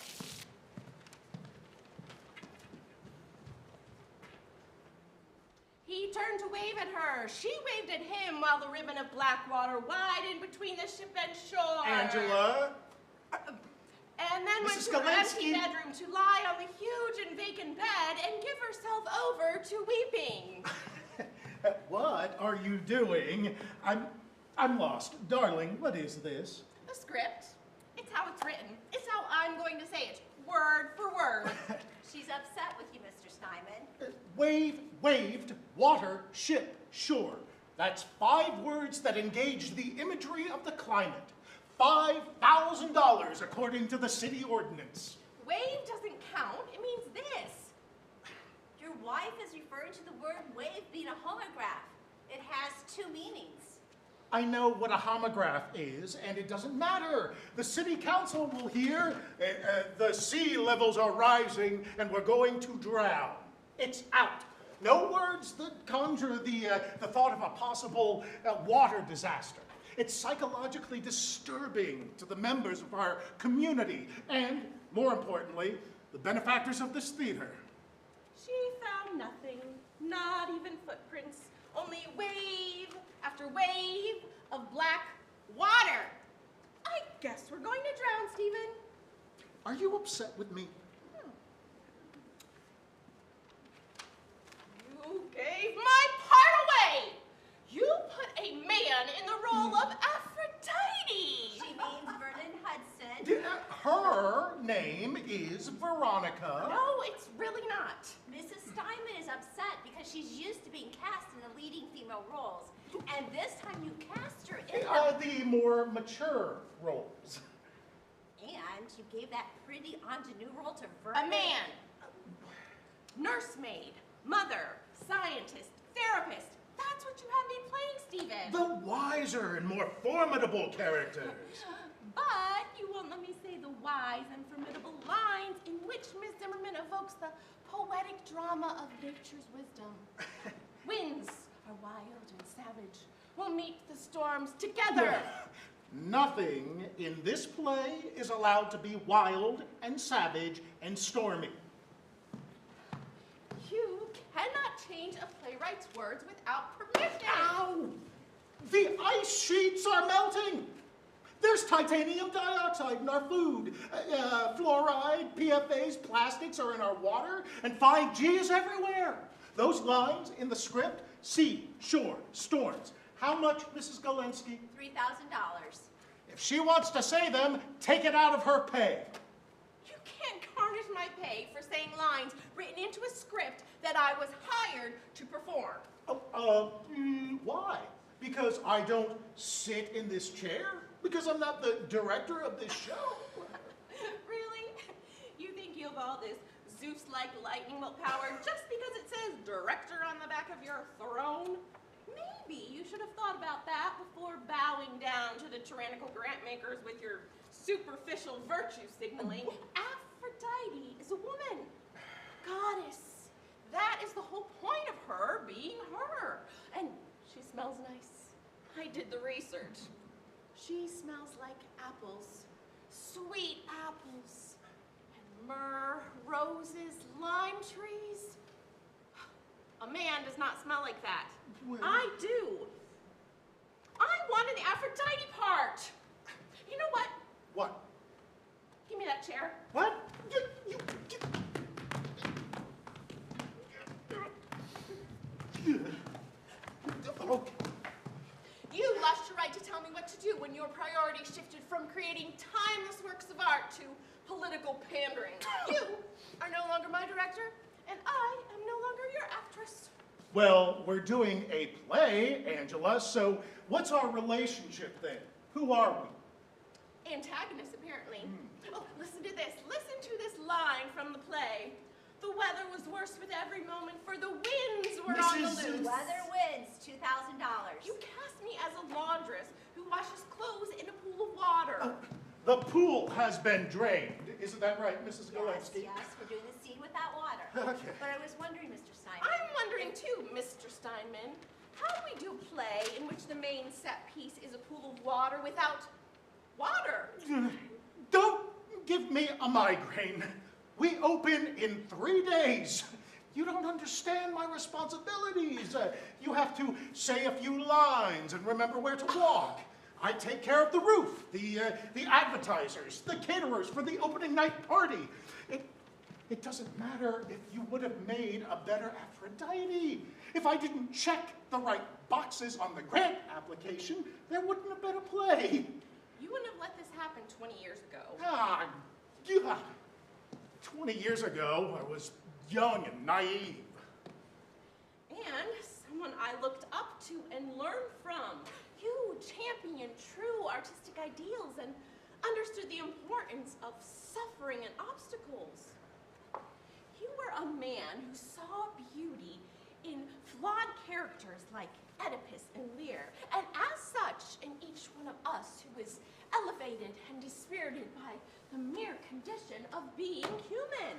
He turned to wave at her. She waved at him while the ribbon of black water widened between the ship and shore.
Angela?
And then went
Mrs.
to her
Galinsky?
empty bedroom to lie on the huge and vacant bed and give herself over to weeping.
What are you doing? I'm lost. Darling, what is this?
The script. It's how it's written. It's how I'm going to say it, word for word.
She's upset with you, Mr. Steinman.
Waved, water, ship, shore. That's 5 words that engage the imagery of the climate. $5,000 according to the city ordinance.
Wave doesn't count. It means this.
Your wife is referring to the word wave being a homograph. It has 2 meanings.
I know what a homograph is, and it doesn't matter. The city council will hear the sea levels are rising and we're going to drown. It's out. No words that conjure the thought of a possible water disaster. It's psychologically disturbing to the members of our community and, more importantly, the benefactors of this theater.
She found nothing, not even footprints, only wave after wave of black water. I guess we're going to drown, Stephen.
Are you upset with me?
You gave my part away. You put a man in the role of Aphrodite.
She means Vernon Hudson.
Her name is Veronica.
No, it's really not.
Mrs. Steinman is upset because she's used to being cast in the leading female roles. And this time you cast her in
The more mature roles.
And you gave that pretty ingenue role to Vernon.
A man. Nursemaid, mother, scientist, therapist. That's what you had me playing, Stephen.
The wiser and more formidable characters.
But you won't let me say the wise and formidable lines in which Miss Zimmerman evokes the poetic drama of nature's wisdom. Winds are wild and savage. We'll meet the storms together.
Nothing in this play is allowed to be wild and savage and stormy.
You cannot change a playwright's words without permission.
Ow! The ice sheets are melting. There's titanium dioxide in our food. Fluoride, PFAs, plastics are in our water, and 5G is everywhere. Those lines in the script, sea, shore, storms. How much, Mrs. Galinsky?
$3,000.
If she wants to say them, take it out of her pay.
You can't garnish my pay for saying lines written into a script that I was hired to perform.
Why? Because I don't sit in this chair? Because I'm not the director of this show?
Really? You think you have all this Zeus-like lightning bolt power just because it says director on the back of your throne? Maybe you should have thought about that before bowing down to the tyrannical grant makers with your superficial virtue signaling. Aphrodite is a woman, goddess. That is the whole point of her being her. And she smells nice. I did the research. She smells like apples, sweet apples, and myrrh, roses, lime trees. A man does not smell like that.
Well,
I do. I wanted the Aphrodite part. You know what?
What?
Give me that chair.
What? Okay.
You lost your right to tell me what to do when your priority shifted from creating timeless works of art to political pandering. You are no longer my director, and I am no longer your actress.
Well, we're doing a play, Angela, so what's our relationship then? Who are we?
Antagonists, apparently. Oh, listen to this. Listen to this line from the play. The weather was worse with every moment, for the winds were on the loose.
Weather wins, $2,000.
You cast me as a laundress who washes clothes in a pool of water.
The pool has been drained. Isn't that right, Mrs.
Yes,
Gillespie?
yes, we're doing the scene without water.
Okay.
But I was wondering, Mr. Steinman.
I'm wondering too, Mr. Steinman, how do we do a play in which the main set piece is a pool of water without water?
Don't give me a migraine. We open in 3 days. You don't understand my responsibilities. You have to say a few lines and remember where to walk. I take care of the roof, the advertisers, the caterers for the opening night party. It doesn't matter if you would have made a better Aphrodite. If I didn't check the right boxes on the grant application, there wouldn't have been a play.
You wouldn't have let this happen 20 years ago.
Ah, yeah. 20 years ago, I was young and naive.
And someone I looked up to and learned from. You championed true artistic ideals and understood the importance of suffering and obstacles. You were a man who saw beauty in flawed characters like Oedipus and Lear, and as such, in each one of us who is elevated and dispirited by the mere condition of being human.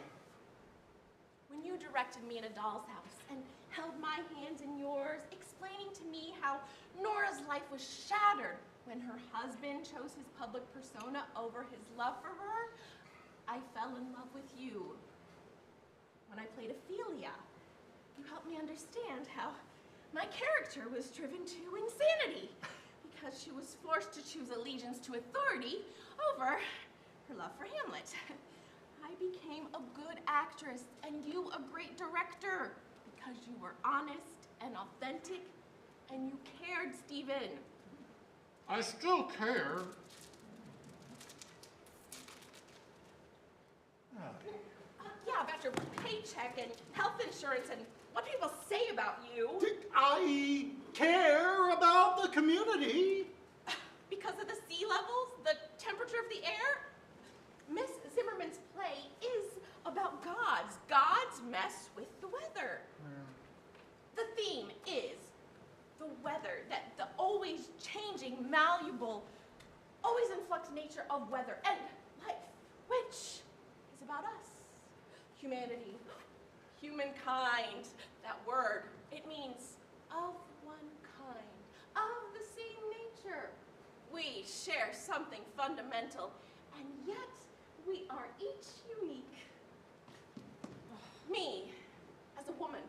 When you directed me in a doll's house and held my hands in yours, explaining to me how Nora's life was shattered when her husband chose his public persona over his love for her, I fell in love with you. When I played Ophelia, you helped me understand how my character was driven to insanity because she was forced to choose allegiance to authority over her love for Hamlet. I became a good actress and you a great director because you were honest and authentic and you cared, Stephen.
I still care.
Yeah, about your paycheck and health insurance and what people say about you.
I care about the community.
Because of the sea levels, the temperature of the air? Miss Zimmerman's play is about gods. Gods mess with the weather. The theme is the weather, that the always changing, malleable, always in flux nature of weather and life, which is about us. Humanity, humankind, that word, it means of one kind, of the same nature. We share something fundamental, and yet we are each unique. Me, as a woman,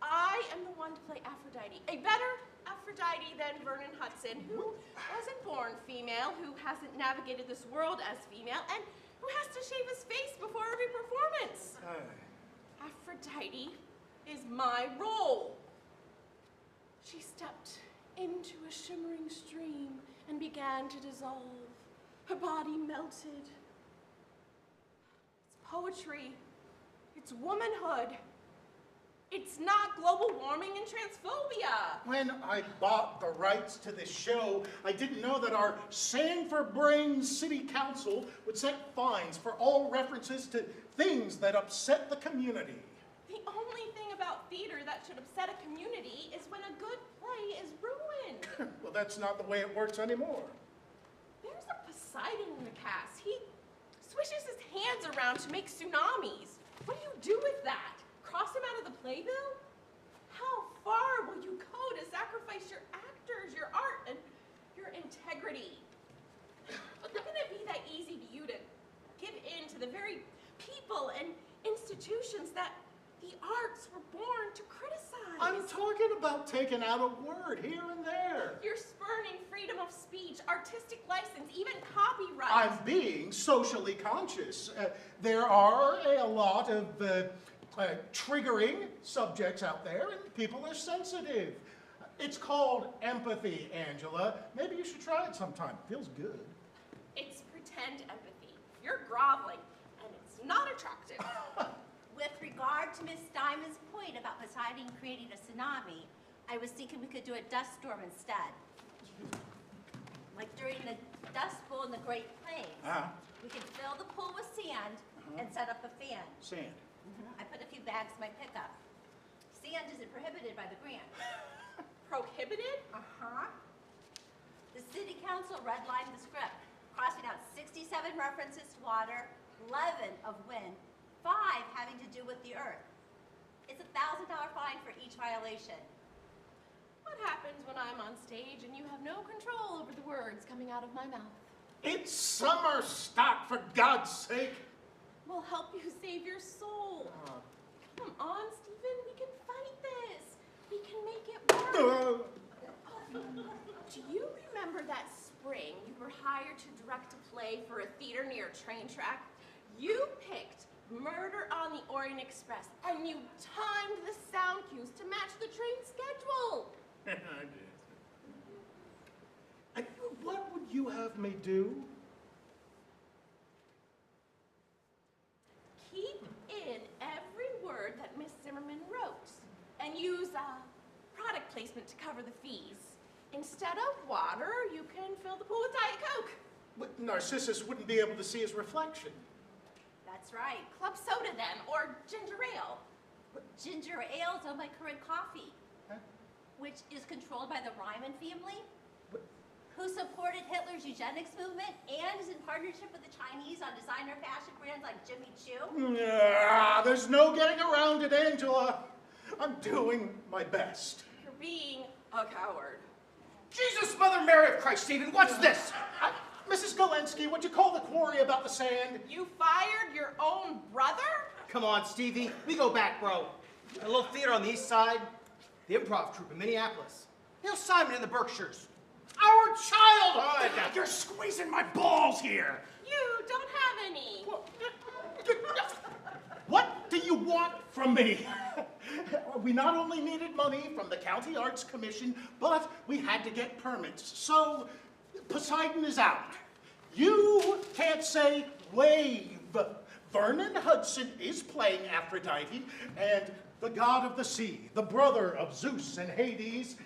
I am the one to play Aphrodite, a better Aphrodite than Vernon Hudson, who wasn't born female, who hasn't navigated this world as female, and who has to shave his face before every performance. Aphrodite is my role. She stepped into a shimmering stream and began to dissolve. Her body melted. It's poetry. It's womanhood. It's not global warming and transphobia.
When I bought the rights to this show, I didn't know that our Sanford-brained city council would set fines for all references to things that upset the community.
The only thing about theater that should upset a community is when a good play is ruined.
Well, that's not the way it works anymore.
There's a Poseidon in the cast. He swishes his hands around to make tsunamis. What do you do with that? Cross him out of the playbill? How far will you go to sacrifice your actors, your art, and your integrity? Look, isn't it be that easy to you to give in to the very people and institutions that the arts were born to criticize?
I'm talking about taking out a word here and there.
You're spurning freedom of speech, artistic license, even copyright.
I'm being socially conscious. There are a lot of triggering subjects out there, and people are sensitive. It's called empathy, Angela. Maybe you should try it sometime. Feels good.
It's pretend empathy. You're groveling, and it's not attractive.
With regard to Miss Diamond's point about Poseidon creating a tsunami, I was thinking we could do a dust storm instead. Like during the Dust Bowl in the Great Plains. We could fill the pool with sand and set up a fan.
Sand.
I put a few bags in my pickup. Sand isn't prohibited by the grant.
Prohibited?
The city council redlined the script, crossing out 67 references to water, 11 of wind, 5 having to do with the earth. It's a $1,000 fine for each violation.
What happens when I'm on stage and you have no control over the words coming out of my mouth?
It's summer stock, for God's sake.
We'll help you save your soul. Come on, Stephen, we can fight this. We can make it work. Do you remember that spring you were hired to direct a play for a theater near a train track? You picked Murder on the Orient Express, and you timed the sound cues to match the train schedule.
And what would you have me do?
Keep in every word that Miss Zimmerman wrote, and use product placement to cover the fees. Instead of water, you can fill the pool with Diet Coke.
But Narcissus wouldn't be able to see his reflection.
That's right.
Club soda then, or ginger ale.
Ginger ale's on my current coffee, which is controlled by the Ryman family, who supported Hitler's eugenics movement and is in partnership with the Chinese on designer fashion brands like Jimmy Choo.
There's no getting around it, Angela. I'm doing my best.
You're being a coward.
Jesus, Mother Mary of Christ, Stephen, what's this?
Mrs. Galensky, would you call the quarry about the sand?
You fired your own brother?
Come on, Stevie. We go back, bro. A little theater on the east side, the improv troupe in Minneapolis. Neil Simon in the Berkshires. Our childhood!
You're squeezing my balls here.
You don't have any.
What do you want from me? We not only needed money from the County Arts Commission, but we had to get permits. So Poseidon is out. You can't say wave. Vernon Hudson is playing Aphrodite, and the god of the sea, the brother of Zeus and Hades,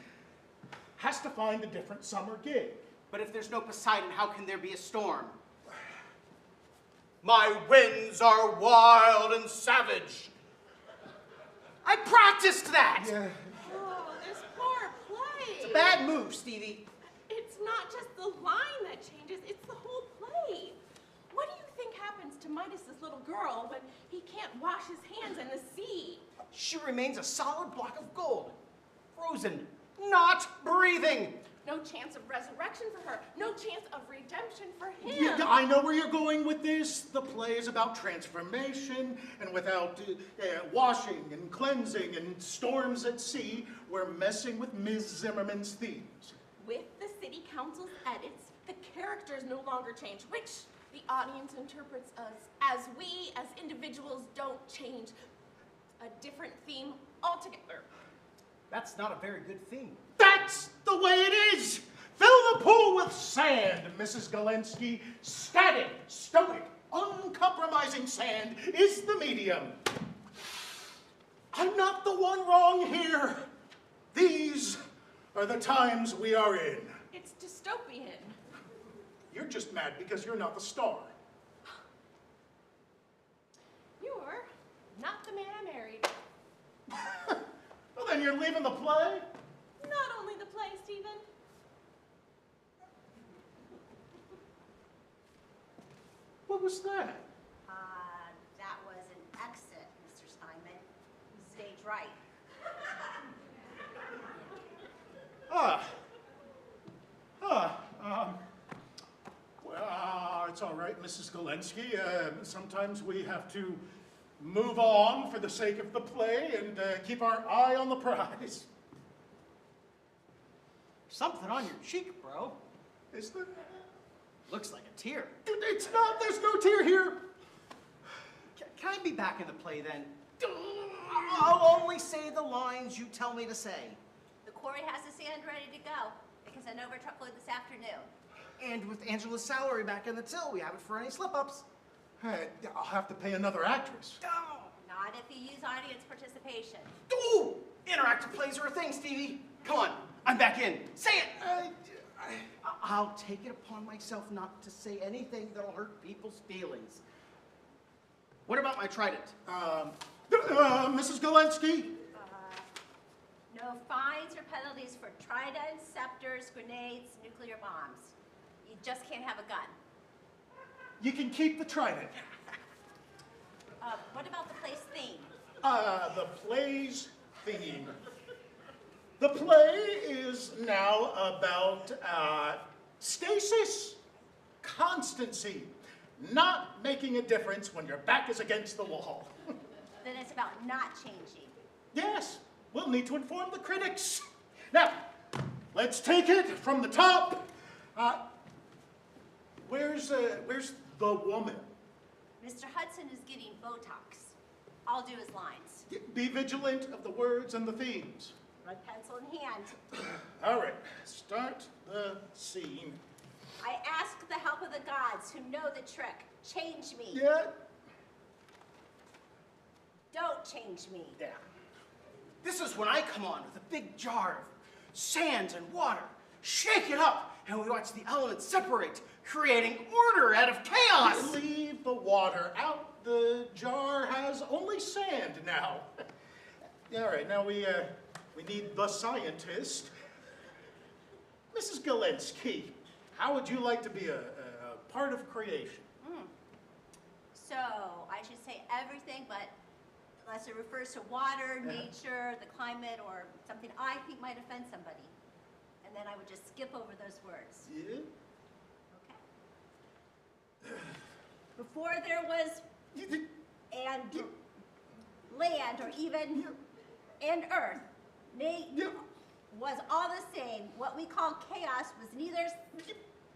has to find a different summer gig.
But if there's no Poseidon, how can there be a storm? My winds are wild and savage. I practiced that!
Yeah.
Oh, this poor play.
It's a bad move, Stevie.
It's not just the line that changes, it's the whole play. What do you think happens to Midas's little girl when he can't wash his hands in the sea?
She remains a solid block of gold. Frozen. Not breathing.
No chance of resurrection for her. No chance of redemption for him.
Yeah, I know where you're going with this. The play is about transformation, and without washing and cleansing and storms at sea, we're messing with Ms. Zimmerman's themes.
With the city council's edits, the characters no longer change, which the audience interprets as we, as individuals, don't change. A different theme altogether.
That's not a very good theme.
That's the way it is! Fill the pool with sand, Mrs. Galensky. Static, stoic, uncompromising sand is the medium. I'm not the one wrong here. These are the times we are in.
It's dystopian.
You're just mad because you're not the star.
You're not the man I married.
Well, then you're leaving the play?
Not only the play, Stephen.
What was that?
That was an exit, Mr. Simon. Stage right.
Well, it's all right, Mrs. Galensky. Sometimes we have to move on for the sake of the play and keep our eye on the prize.
Something on your cheek, bro.
Is there?
Looks like a tear.
It's not. There's no tear here.
Can I be back in the play then? I'll only say the lines you tell me to say.
The quarry has the sand ready to go. They can send over a truckload this afternoon.
And with Angela's salary back in the till, we have it for any slip-ups.
I'll have to pay another actress.
Not if you use audience participation.
Ooh! Interactive plays are a thing, Stevie. Come on, I'm back in. Say it! I'll take it upon myself not to say anything that'll hurt people's feelings. What about my trident?
Mrs. Galensky?
No fines or penalties for tridents, scepters, grenades, nuclear bombs. You just can't have a gun.
You can keep the trident.
What about the play's theme?
The play's theme. The play is now about stasis, constancy, not making a difference when your back is against the wall.
Then it's about not changing.
Yes, we'll need to inform the critics. Now, let's take it from the top. Where's the woman?
Mr. Hudson is getting Botox. I'll do his lines.
Be vigilant of the words and the themes.
Red pencil in hand.
All right, start the scene.
I ask the help of the gods who know the trick. Change me.
Yeah.
Don't change me.
Yeah.
This is when I come on with a big jar of sand and water, shake it up, and we watch the elements separate, creating order out of chaos.
Leave the water out. The jar has only sand now. All right, now we need the scientist. Mrs. Galensky, how would you like to be a part of creation?
So, I should say everything, but unless it refers to water, nature, the climate, or something I think might offend somebody. And then I would just skip over those words.
Yeah.
Okay. Before there was and land, or even and earth, was all the same. What we call chaos was neither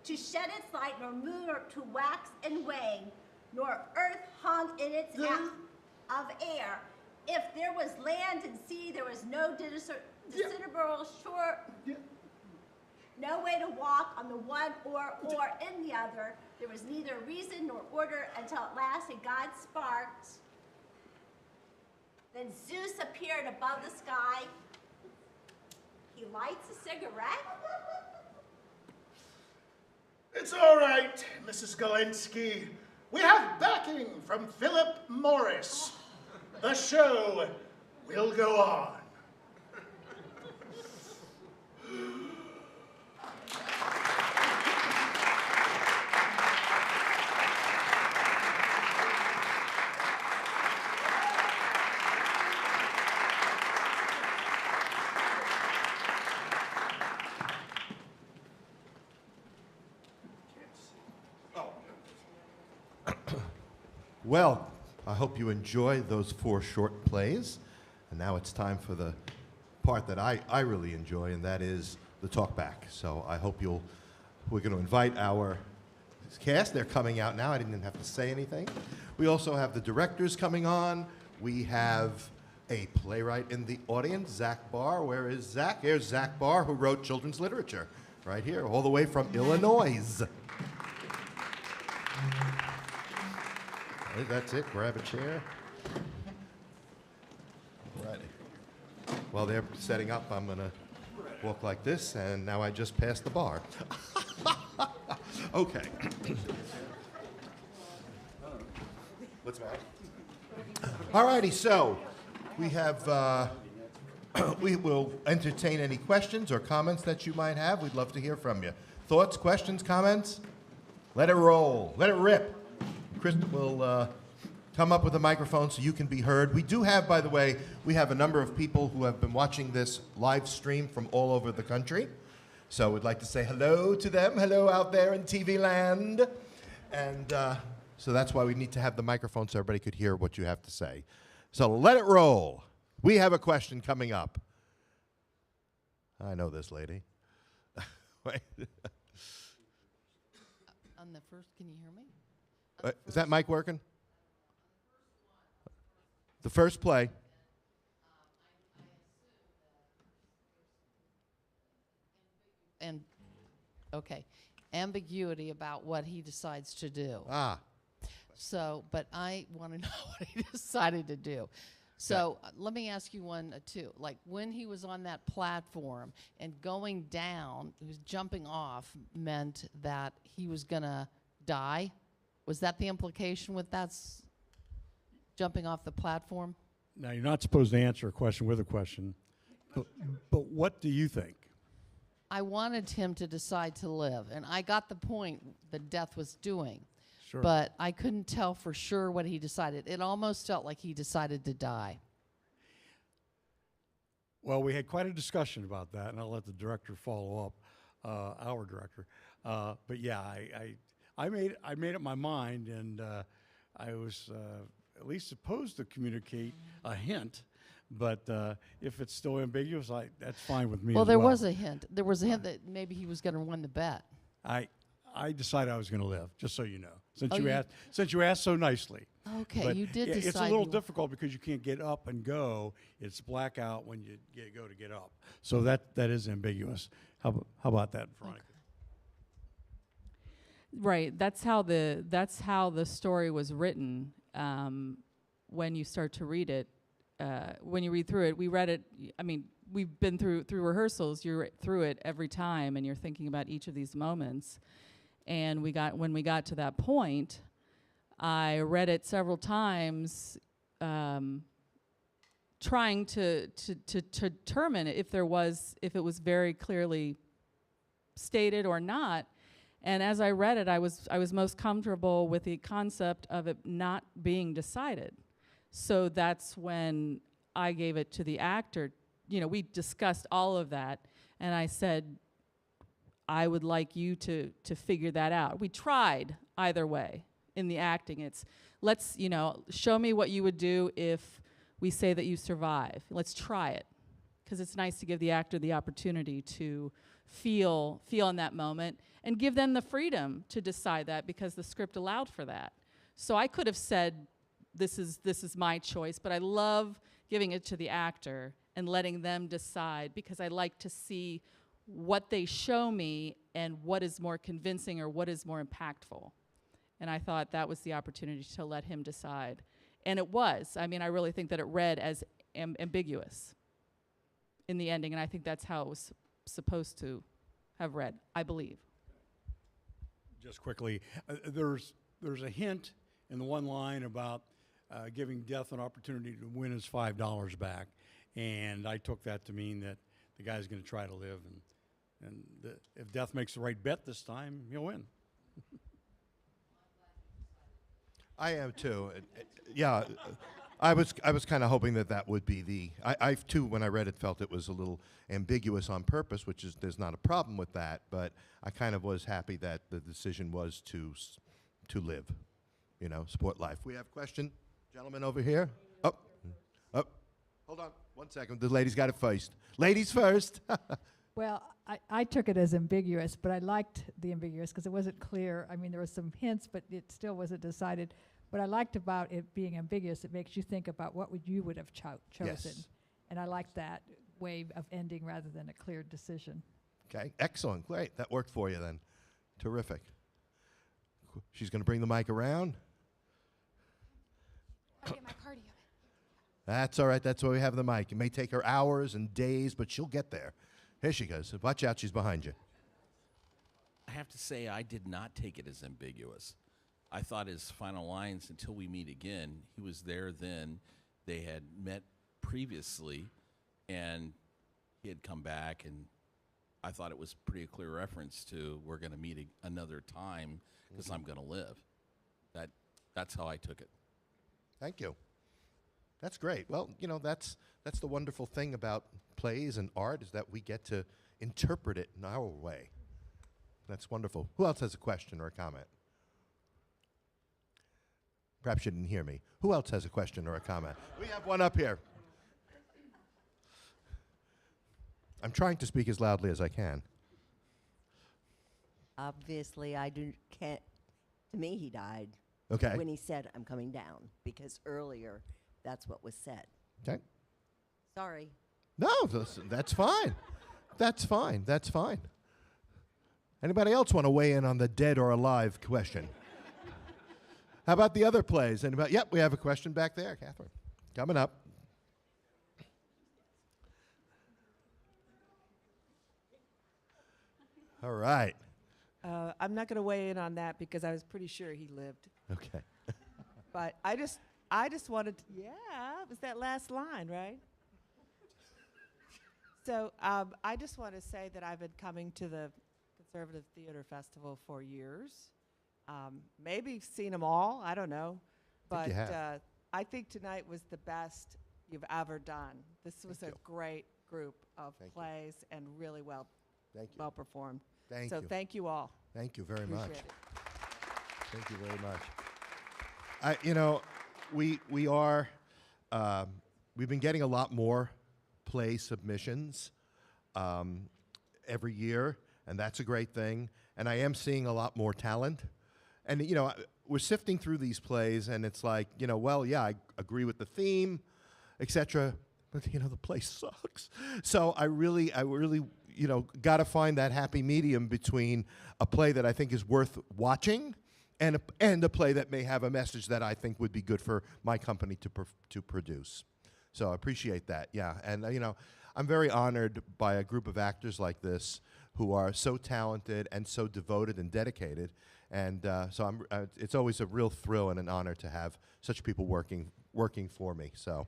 to shed its light, nor moon, or to wax and wane, nor earth hung in its of air. If there was land and sea, there was no discernible shore, no way to walk on the one or in the other. There was neither reason nor order until at last a God sparked. Then Zeus appeared above the sky. He lights a cigarette.
It's all right, Mrs. Galensky. We have backing from Philip Morris. The show will go on.
Well, I hope you enjoy those 4 short plays. And now it's time for the part that I really enjoy, and that is the talk back. So I hope we're going to invite our cast. They're coming out now. I didn't even have to say anything. We also have the directors coming on. We have a playwright in the audience, Zach Barr. Where is Zach? Here's Zach Barr, who wrote children's literature, right here, all the way from Illinois. That's it. Grab a chair. Righty. While they're setting up, I'm going to walk like this, and now I just passed the bar. Okay. What's the matter? All righty, so we have, we will entertain any questions or comments that you might have. We'd love to hear from you. Thoughts, questions, comments? Let it roll. Let it rip. Chris will come up with a microphone so you can be heard. We do have, by the way, we have a number of people who have been watching this live stream from all over the country. So we'd like to say hello to them. Hello out there in TV land. And so that's why we need to have the microphone so everybody could hear what you have to say. So let it roll. We have a question coming up. I know this lady. Wait.
On the first, can you hear me?
Is that mic working? The first play.
And okay, ambiguity about what he decides to do.
Ah.
So, but I want to know what he decided to do. So let me ask you one, too. Like, when he was on that platform and going down, he was jumping off, meant that he was going to die? Was that the implication with jumping off the platform?
Now, you're not supposed to answer a question with a question, but what do you think?
I wanted him to decide to live, and I got the point that death was doing.
Sure.
But I couldn't tell for sure what he decided. It almost felt like he decided to die.
Well, we had quite a discussion about that, and I'll let the director follow up, our director. But yeah, I made up my mind, and I was at least supposed to communicate a hint. But if it's still ambiguous, that's fine with me.
Well,
as
there was a hint. There was a hint that maybe he was going to win the bet.
I decided I was going to live, just so you know.
Oh,
Since you asked so nicely.
Okay,
But
you did
it's
decide.
a little difficult because you can't get up and go. It's blackout when you go to get up. So that is ambiguous. How about that, Veronica?
Right. That's how the story was written. When you start to read it, when you read through it, we read it. I mean, we've been through rehearsals. You're through it every time, and you're thinking about each of these moments. And when we got to that point, I read it several times, trying to determine if it was very clearly stated or not. And as I read it, I was most comfortable with the concept of it not being decided. So that's when I gave it to the actor. You know, we discussed all of that, and I said, I would like you to figure that out. We tried either way in the acting. It's, let's, show me what you would do if we say that you survive. Let's try it. Because it's nice to give the actor the opportunity to feel in that moment and give them the freedom to decide that, because the script allowed for that. So I could have said, this is my choice, but I love giving it to the actor and letting them decide, because I like to see what they show me and what is more convincing or what is more impactful. And I thought that was the opportunity to let him decide. And it was. I mean, I really think that it read as ambiguous in the ending, and I think that's how it was supposed to have read, I believe.
Just quickly, there's a hint in the one line about giving Death an opportunity to win his $5 back, and I took that to mean that the guy's going to try to live, and if Death makes the right bet this time, he'll win.
I am too. Yeah, I was kind of hoping that would be I too, when I read it, felt it was a little ambiguous on purpose, which is, there's not a problem with that, but I kind of was happy that the decision was to live, support life. We have a question, gentleman over here. Oh, hold on 1 second. The lady's got it first. Ladies first.
Well, I took it as ambiguous, but I liked the ambiguous because it wasn't clear. I mean, there were some hints, but it still wasn't decided. What I liked about it being ambiguous, it makes you think about what you would have chosen.
Yes.
And I liked that way of ending rather than a clear decision.
Okay, excellent, great. That worked for you then. Terrific. She's going to bring the mic around.
Gotta get my cardio.
That's all right. That's why we have the mic. It may take her hours and days, but she'll get there. Here she goes. Watch out, she's behind you.
I have to say, I did not take it as ambiguous. I thought his final lines, "Until we meet again," he was there then. They had met previously, and he had come back, and I thought it was pretty clear reference to, we're going to meet another time because I'm going to live. That's how I took it.
Thank you. That's great. Well, that's the wonderful thing about plays and art, is that we get to interpret it in our way. That's wonderful. Who else has a question or a comment? Perhaps you didn't hear me. Who else has a question or a comment? We have one up here. I'm trying to speak as loudly as I can.
Obviously, can't. To me, he died.
Okay.
When he said, "I'm coming down," because earlier, that's what was said.
Okay.
Sorry.
No, that's fine. That's fine. That's fine. Anybody else want to weigh in on the dead or alive question? How about the other plays? Yep, we have a question back there, Catherine. Coming up. All right.
I'm not going to weigh in on that because I was pretty sure he lived.
Okay.
But I just wanted to, yeah, it was that last line, right? So I just want to say that I've been coming to the Conservative Theater Festival for years. Maybe seen them all, I don't know. But I think tonight was the best you've ever done. This was a great group of plays and really well performed.
Thank
you. So thank you all.
Thank you very
Appreciate
much.
it.
Thank you very much. We've been getting a lot more play submissions every year, and that's a great thing. And I am seeing a lot more talent. And, we're sifting through these plays, and it's like, I agree with the theme, etc. But, the play sucks. So I really, got to find that happy medium between a play that I think is worth watching and a play that may have a message that I think would be good for my company to produce. So I appreciate that, yeah. And, I'm very honored by a group of actors like this who are so talented and so devoted and dedicated. And so it's always a real thrill and an honor to have such people working for me. So,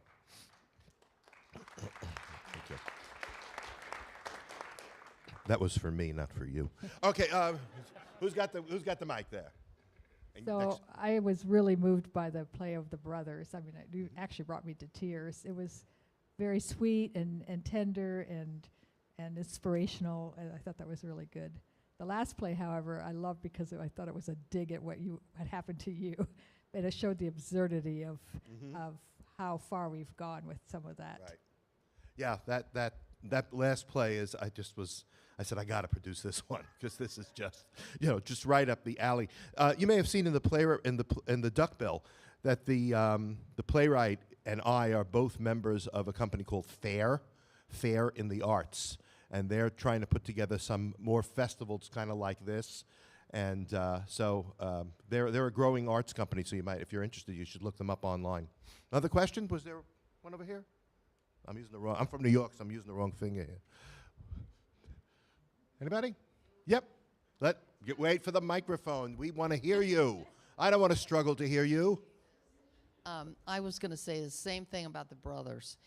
thank you. That was for me, not for you. Okay, who's got the mic there?
So I was really moved by the play of the brothers. I mean, it actually brought me to tears. It was very sweet and tender and inspirational, and I thought that was really good. The last play, however, I loved because I thought it was a dig at what had happened to you, and it showed the absurdity of how far we've gone with some of that.
Right. Yeah, that last play is. I said I got to produce this one because this is just right up the alley. You may have seen in the duck bill that the playwright and I are both members of a company called Fair in the Arts, and they're trying to put together some more festivals kind of like this. And they're a growing arts company, so if you're interested, you should look them up online. Another question? Was there one over here? I'm from New York, so I'm using the wrong finger here. Anybody? Yep. Wait for the microphone. We want to hear you. I don't want to struggle to hear you.
I was going to say the same thing about the brothers.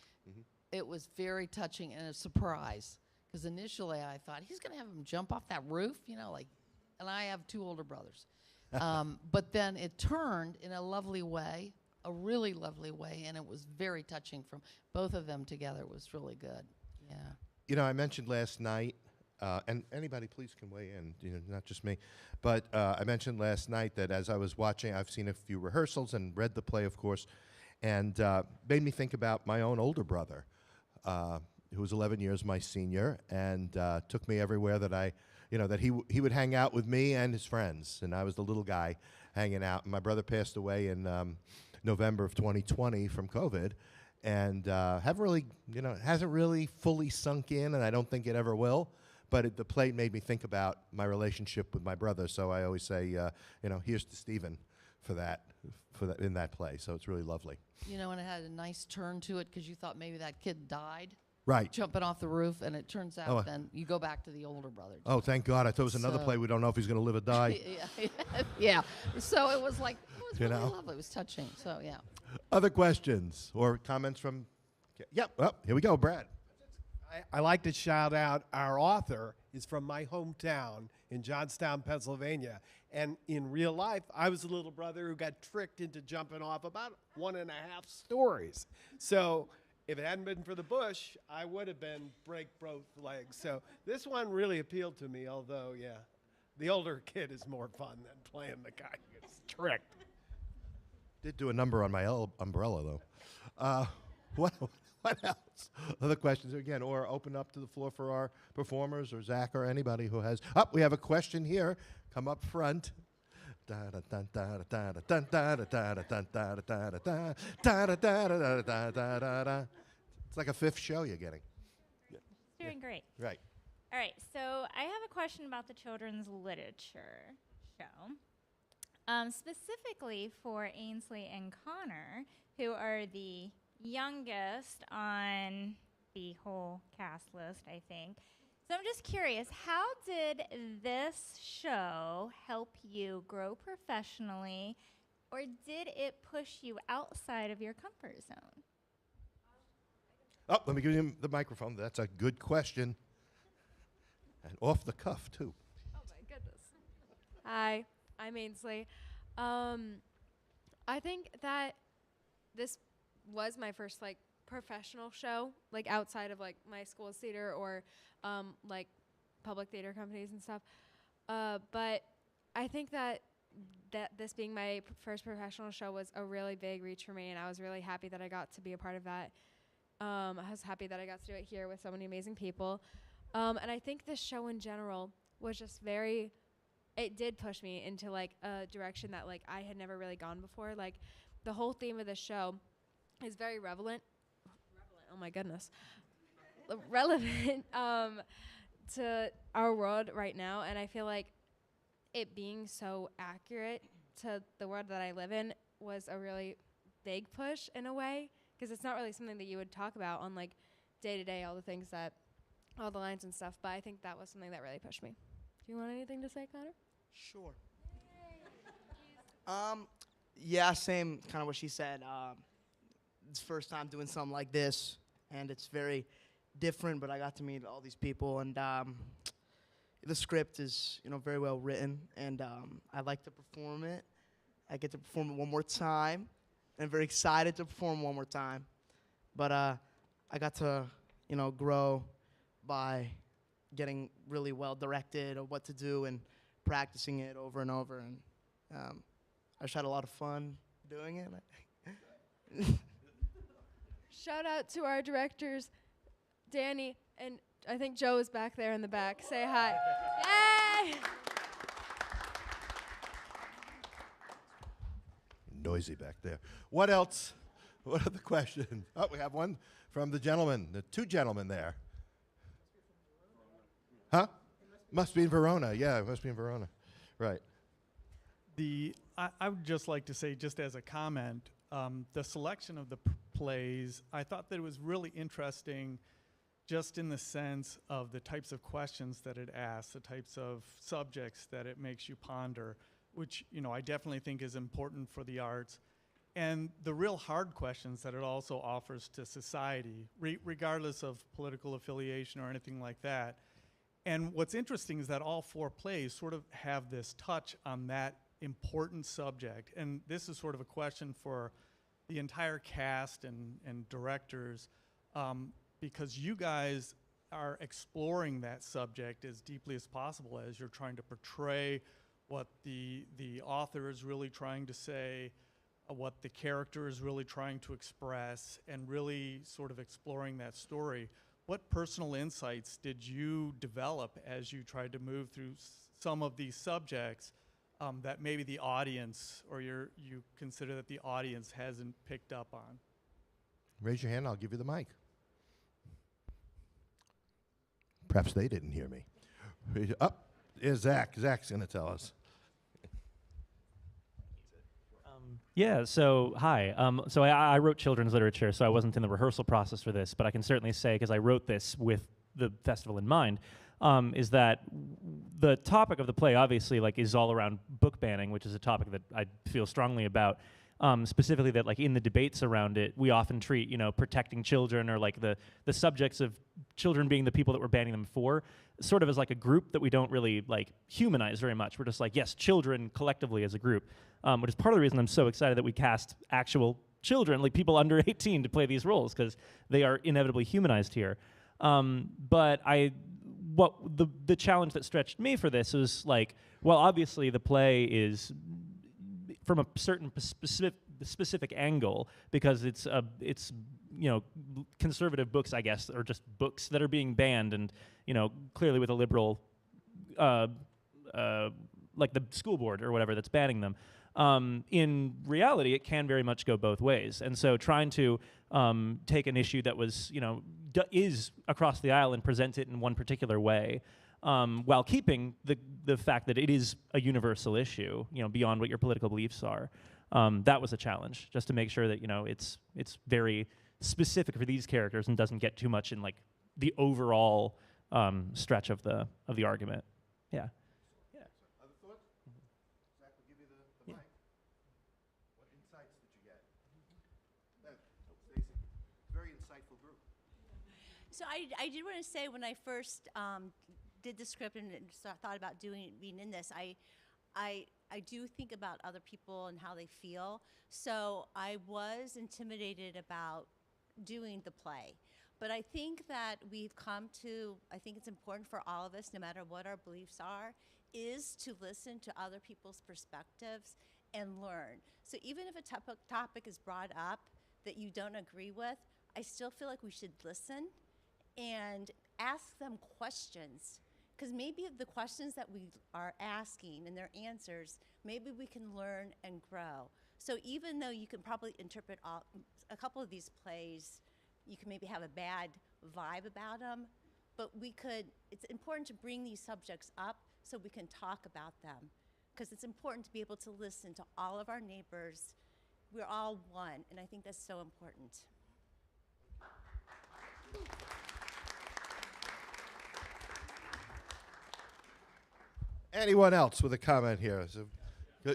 It was very touching and a surprise because initially I thought he's going to have him jump off that roof, and I have two older brothers. But then it turned in a lovely way, a really lovely way, and it was very touching from both of them together. It was really good. Yeah.
I mentioned last night, and anybody please can weigh in, not just me, but I mentioned last night that as I was watching, I've seen a few rehearsals and read the play, of course, and made me think about my own older brother, who was 11 years my senior, and took me everywhere that that he would hang out with me and his friends, and I was the little guy hanging out. And my brother passed away in November of 2020 from COVID, and hasn't really fully sunk in, and I don't think it ever will. But the play made me think about my relationship with my brother, so I always say, here's to Stephen for that in that play. So it's really lovely.
And it had a nice turn to it because you thought maybe that kid died.
Right.
Jumping off the roof, and it turns out then you go back to the older brother.
Oh, thank God. I thought it was another play. We don't know if he's going to live or die.
Yeah. So it was really lovely. It was touching. So, yeah.
Other questions or comments from? Yep. Oh, here we go, Brad.
I like to shout out our author is from my hometown in Johnstown, Pennsylvania. And in real life, I was a little brother who got tricked into jumping off about 1.5 stories. So if it hadn't been for the bush, I would have been break both legs. So this one really appealed to me, although, the older kid is more fun than playing the guy who gets tricked.
Did do a number on my umbrella, though. What else? Other questions again, or open up to the floor for our performers or Zach or anybody who has. We have a question here. Come up front. It's like a fifth show you're getting.
Doing great.
Right.
All right, so I have a question about the children's literature show. specifically for Ainsley and Connor, who are the youngest on the whole cast list, I think. So I'm just curious, how did this show help you grow professionally, or did it push you outside of your comfort zone?
Oh, let me give you the microphone. That's a good question. And off the cuff, too.
Oh, my goodness. Hi, I'm Ainsley. I think that this was my first, like, professional show, like, outside of, like, my school's theater or, like, public theater companies and stuff. But I think that this being my first professional show was a really big reach for me, and I was really happy that I got to be a part of that. I was happy that I got to do it here with so many amazing people. And I think this show in general was just it did push me into, like, a direction that, like, I had never really gone before. Like, the whole theme of the show is very relevant, oh my goodness, relevant to our world right now. And I feel like it being so accurate to the world that I live in was a really big push in a way, because it's not really something that you would talk about on, like, day-to-day, all the lines and stuff. But I think that was something that really pushed me. Do you want anything to say, Connor?
Sure. Yeah, same kind of what she said. It's first time doing something like this, and it's very different, but I got to meet all these people, and the script is, very well written, and I like to perform it. I get to perform it one more time, and I'm very excited to perform one more time. But I got to, grow by getting really well directed of what to do and practicing it over and over, and I just had a lot of fun doing it.
Shout out to our directors, Danny, and I think Joe is back there in the back. Say hi. Yay!
Noisy back there. What else? What are the questions? Oh, we have one from the gentleman, the two gentlemen there. Huh? Must be in Verona. Yeah, it must be in Verona. Right.
I would just like to say, just as a comment, the selection of the plays, I thought that it was really interesting just in the sense of the types of questions that it asks, the types of subjects that it makes you ponder, which, I definitely think is important for the arts, and the real hard questions that it also offers to society, regardless of political affiliation or anything like that. And what's interesting is that all four plays sort of have this touch on that important subject. And this is sort of a question for the entire cast and directors, because you guys are exploring that subject as deeply as possible as you're trying to portray what the author is really trying to say, what the character is really trying to express, and really sort of exploring that story. What personal insights did you develop as you tried to move through some of these subjects that maybe the audience, or you consider that the audience hasn't picked up on?
Raise your hand, I'll give you the mic. Perhaps they didn't hear me. Up is Zach. Zach's going to tell us.
Yeah, so hi. So I wrote children's literature, so I wasn't in the rehearsal process for this, but I can certainly say, because I wrote this with the festival in mind, is that the topic of the play obviously is all around book banning, which is a topic that I feel strongly about. Specifically that in the debates around it, we often treat, protecting children or the subjects of children being the people that we're banning them for, sort of as a group that we don't really humanize very much. We're just yes, children collectively as a group, which is part of the reason I'm so excited that we cast actual children, people under 18, to play these roles, because they are inevitably humanized here. But the challenge that stretched me for this was well, obviously the play is from a certain specific angle, because it's conservative books, I guess, or just books that are being banned, and clearly with a liberal the school board or whatever that's banning them. In reality, it can very much go both ways, and so trying to take an issue that was is across the aisle and present it in one particular way while keeping the fact that it is a universal issue, beyond what your political beliefs are. That was a challenge, just to make sure that it's very specific for these characters and doesn't get too much in like the overall stretch of the argument. Yeah.
Other thoughts? Zach will give you the mic. What insights did you get? Stacy, very insightful group.
So I did want to say when I first did the script and thought about being in this, I do think about other people and how they feel. So I was intimidated about doing the play. But I think that we've come to, I think it's important for all of us, no matter what our beliefs are, is to listen to other people's perspectives and learn. So even if a topic is brought up that you don't agree with, I still feel like we should listen and ask them questions. Because maybe the questions that we are asking and their answers, maybe we can learn and grow. So even though you can probably interpret a couple of these plays, you can maybe have a bad vibe about them, but it's important to bring these subjects up so we can talk about them. Because it's important to be able to listen to all of our neighbors. We're all one, and I think that's so important.
Anyone else with a comment here?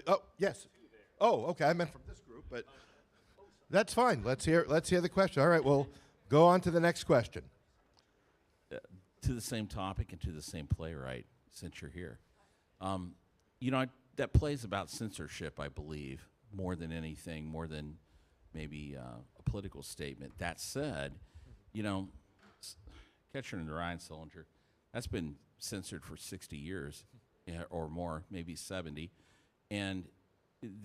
Oh, yes. Oh, okay. I meant from this group, but that's fine. Let's hear the question. All right, we'll go on to the next question.
To the same topic and to the same playwright, since you're here. That play's about censorship, I believe, more than anything, more than maybe a political statement. That said, Catcher in the Rye Cylinder, that's been censored for 60 years. Or more, maybe 70, and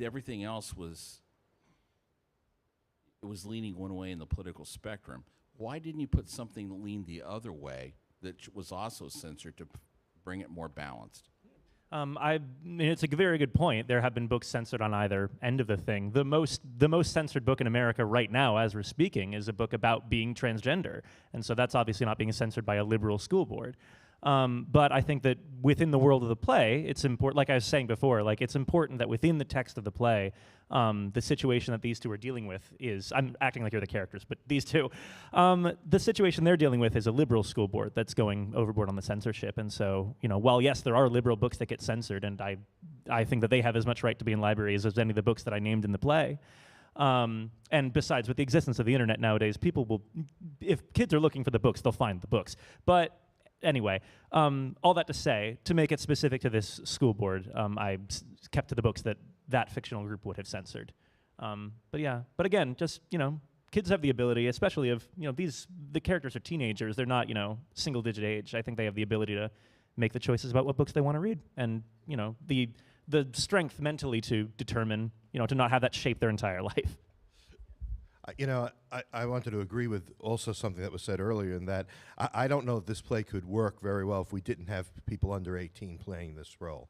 everything else was leaning one way in the political spectrum. Why didn't you put something that leaned the other way that was also censored to bring it more balanced?
It's a very good point. There have been books censored on either end of the thing. The most censored book in America right now, as we're speaking, is a book about being transgender, and so that's obviously not being censored by a liberal school board. But I think that within the world of the play, it's important, like I was saying before, like it's important that within the text of the play, the situation that these two are dealing with is, I'm acting like you're the characters, but these two, the situation they're dealing with is a liberal school board that's going overboard on the censorship. And so, while yes, there are liberal books that get censored, and I think that they have as much right to be in libraries as any of the books that I named in the play. And besides, with the existence of the internet nowadays, people will, if kids are looking for the books, they'll find the books. But anyway, all that to say, to make it specific to this school board, I kept to the books that fictional group would have censored. But again, just, kids have the ability, especially if, the characters are teenagers, they're not, single digit age. I think they have the ability to make the choices about what books they want to read. And, the strength mentally to determine, to not have that shape their entire life.
I wanted to agree with also something that was said earlier in that I don't know if this play could work very well if we didn't have people under 18 playing this role,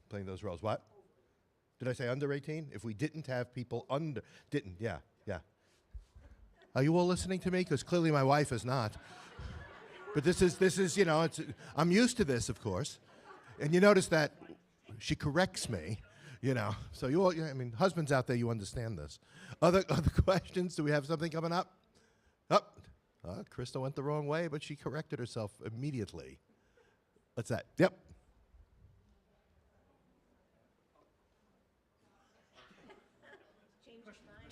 playing those roles. What? Did I say under 18? If we didn't have people yeah. Are you all listening to me? Because clearly my wife is not. But this is I'm used to this, of course. And you notice that she corrects me. So you all, husbands out there, you understand this. Other questions? Do we have something coming up? Krista went the wrong way, but she corrected herself immediately. What's that? Yep.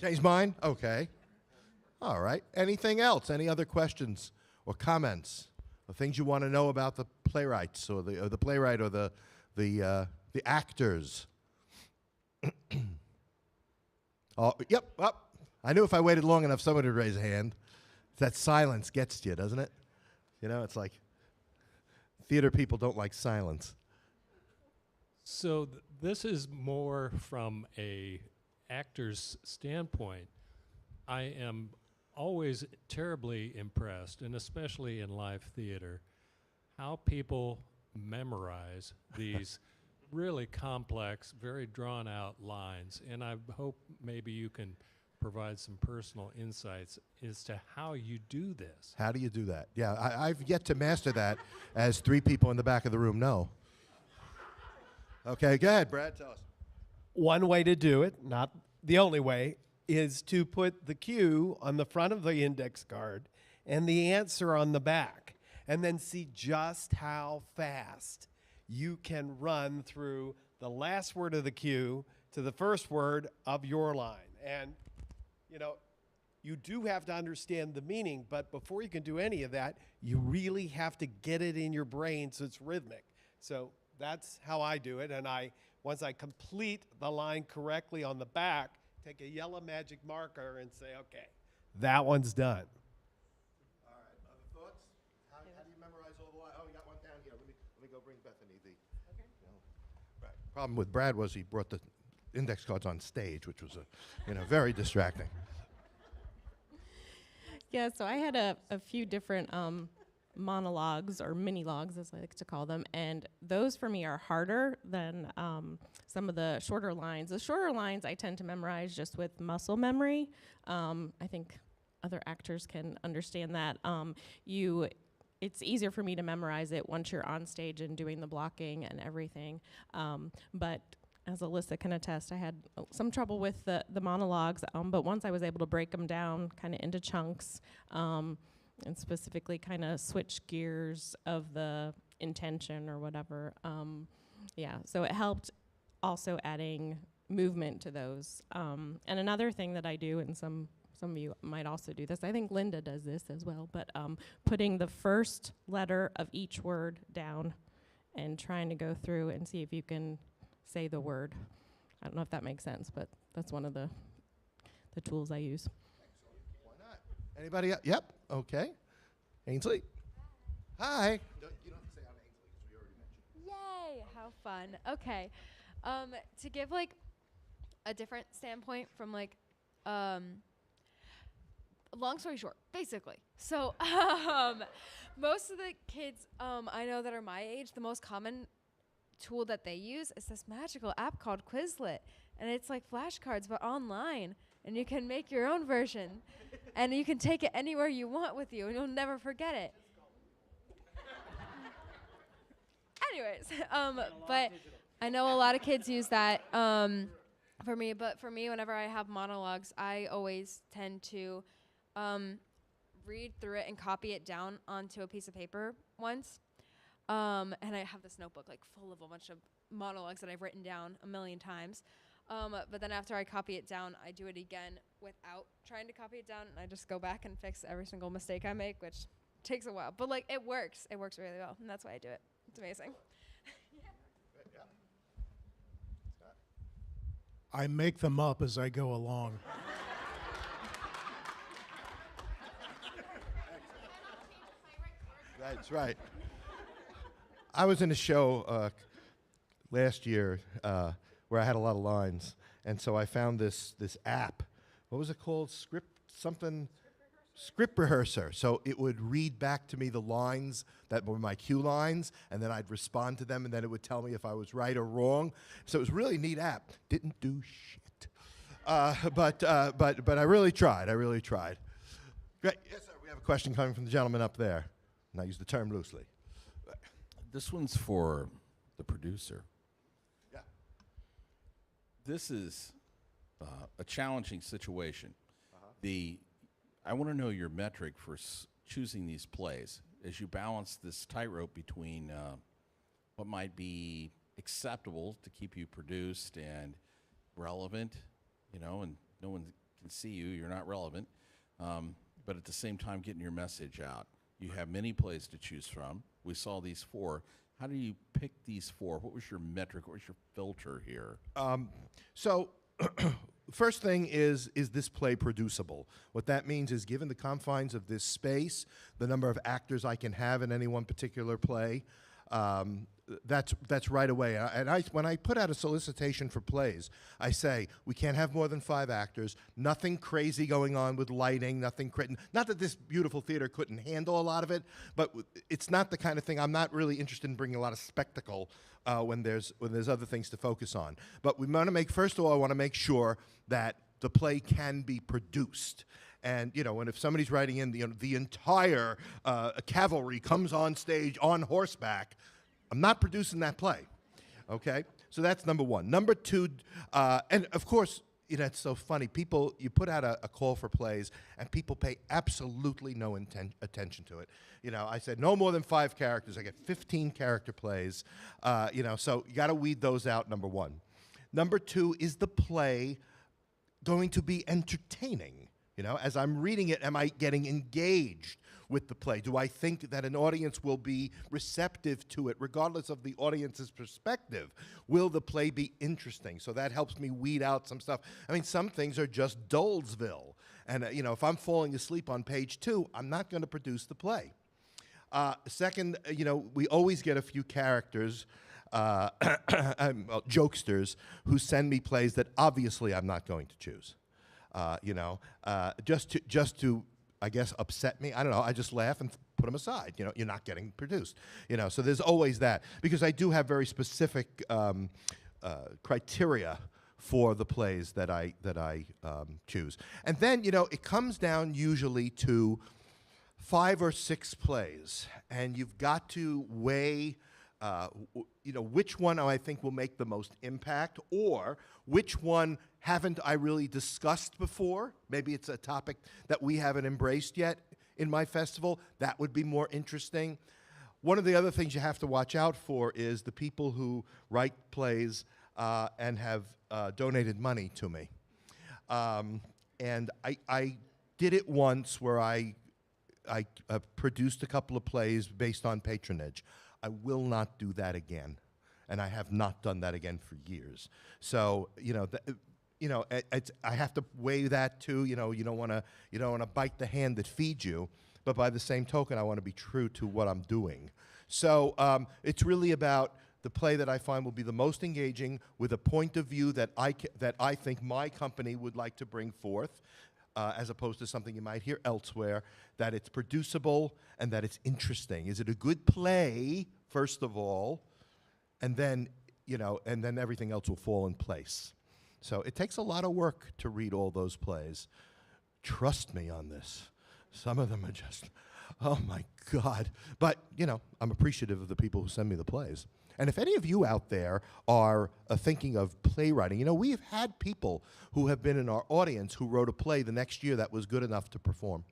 Change mind? Okay. All right. Anything else? Any other questions or comments or things you want to know about the playwrights or the playwright or the actors? Yep. I knew if I waited long enough, someone would raise a hand. That silence gets to you, doesn't it? It's like theater people don't like silence.
So this is more from a actor's standpoint. I am always terribly impressed, and especially in live theater, how people memorize these really complex, very drawn-out lines. And I hope maybe you can provide some personal insights as to how you do this.
How do you do that? Yeah, I've yet to master that, as 3 people in the back of the room know. Okay, go ahead, Brad, tell us.
One way to do it, not the only way, is to put the cue on the front of the index card and the answer on the back, and then see just how fast you can run through the last word of the cue to the first word of your line. And, you know, you do have to understand the meaning, but before you can do any of that, you really have to get it in your brain so it's rhythmic. So that's how I do it, and once I complete the line correctly on the back, take a yellow magic marker and say, okay, that one's done.
All right, other thoughts? How do you memorize all the lines? Oh, we got one down here. Let me go bring Bethany the. Okay. Right. Problem with Brad was he brought the index cards on stage, which was very distracting.
Yeah, so I had a few different monologues or mini logs, as I like to call them, and those for me are harder than some of the shorter lines. The shorter lines I tend to memorize just with muscle memory. I think other actors can understand that. It's easier for me to memorize it once you're on stage and doing the blocking and everything. But as Alyssa can attest, I had some trouble with the monologues, but once I was able to break them down kind of into chunks, and specifically kind of switch gears of the intention or whatever. So it helped also adding movement to those. And another thing that I do, and some of you might also do this, I think Linda does this as well, but putting the first letter of each word down and trying to go through and see if you can say the word. I don't know if that makes sense, but that's one of the tools I use.
Why not? Anybody else? Yep. Okay. Ainsley. Hi. You don't have to say I'm Ainsley because we already mentioned.
Yay! How fun. Okay. To give like a different standpoint from like long story short, basically. So most of the kids I know that are my age, the most common tool that they use is this magical app called Quizlet, and it's like flashcards but online, and you can make your own version and you can take it anywhere you want with you and you'll never forget it. Anyways, but I know a lot of kids use that for me, but for me, whenever I have monologues, I always tend to read through it and copy it down onto a piece of paper once. And I have this notebook like full of a bunch of monologues that I've written down a million times. But then after I copy it down, I do it again without trying to copy it down, and I just go back and fix every single mistake I make, which takes a while. But like it works really well, and that's why I do it. It's amazing.
I make them up as I go along.
That's right. I was in a show last year where I had a lot of lines, and so I found this app. What was it called? Script rehearser. So it would read back to me the lines that were my cue lines, and then I'd respond to them, and then it would tell me if I was right or wrong. So it was a really neat app. Didn't do shit, but I really tried. Great. Yes, sir. We have a question coming from the gentleman up there, and I use the term loosely.
This one's for the producer.
Yeah.
This is a challenging situation.
Uh-huh.
I want to know your metric for choosing these plays as you balance this tightrope between what might be acceptable to keep you produced and relevant, and no one can see you, you're not relevant, but at the same time getting your message out. You have many plays to choose from. We saw these 4. How do you pick these 4? What was your metric? What was your filter here?
So first thing is this play producible? What that means is, given the confines of this space, the number of actors I can have in any one particular play, that's right away. When I put out a solicitation for plays, I say we can't have more than 5 actors. Nothing crazy going on with lighting. Nothing not that this beautiful theater couldn't handle a lot of it, but it's not the kind of thing. I'm not really interested in bringing a lot of spectacle when there's other things to focus on. But we want to first of all, I want to make sure that the play can be produced. And, and if somebody's writing in, the entire cavalry comes on stage on horseback, I'm not producing that play, okay? So that's number one. Number two, and of course, it's so funny. You put out a call for plays, and people pay absolutely no attention to it. I said no more than 5 characters. I get 15 character plays. So you got to weed those out, number one. Number two, is the play going to be entertaining? As I'm reading it, am I getting engaged with the play? Do I think that an audience will be receptive to it, regardless of the audience's perspective? Will the play be interesting? So that helps me weed out some stuff. I mean, some things are just Dolesville. And, if I'm falling asleep on page 2, I'm not going to produce the play. Second, we always get a few characters, jokesters, who send me plays that obviously I'm not going to choose. Just to, I guess, upset me. I don't know. I just laugh and put them aside. You're not getting produced. So there's always that, because I do have very specific criteria for the plays that I choose. And then it comes down usually to 5 or 6 plays, and you've got to weigh which one I think will make the most impact, or which one haven't I really discussed before. Maybe it's a topic that we haven't embraced yet in my festival. That would be more interesting. One of the other things you have to watch out for is the people who write plays and have donated money to me. And I did it once where I produced a couple of plays based on patronage. I will not do that again, and I have not done that again for years. So I have to weigh that too. You don't want to bite the hand that feeds you, but by the same token, I want to be true to what I'm doing. So it's really about the play that I find will be the most engaging, with a point of view that I think my company would like to bring forth, as opposed to something you might hear elsewhere, that it's producible and that it's interesting. Is it a good play, first of all, and then everything else will fall in place. So it takes a lot of work to read all those plays. Trust me on this. Some of them are just, oh my God. But, I'm appreciative of the people who send me the plays. And if any of you out there are thinking of playwriting, we've had people who have been in our audience who wrote a play the next year that was good enough to perform.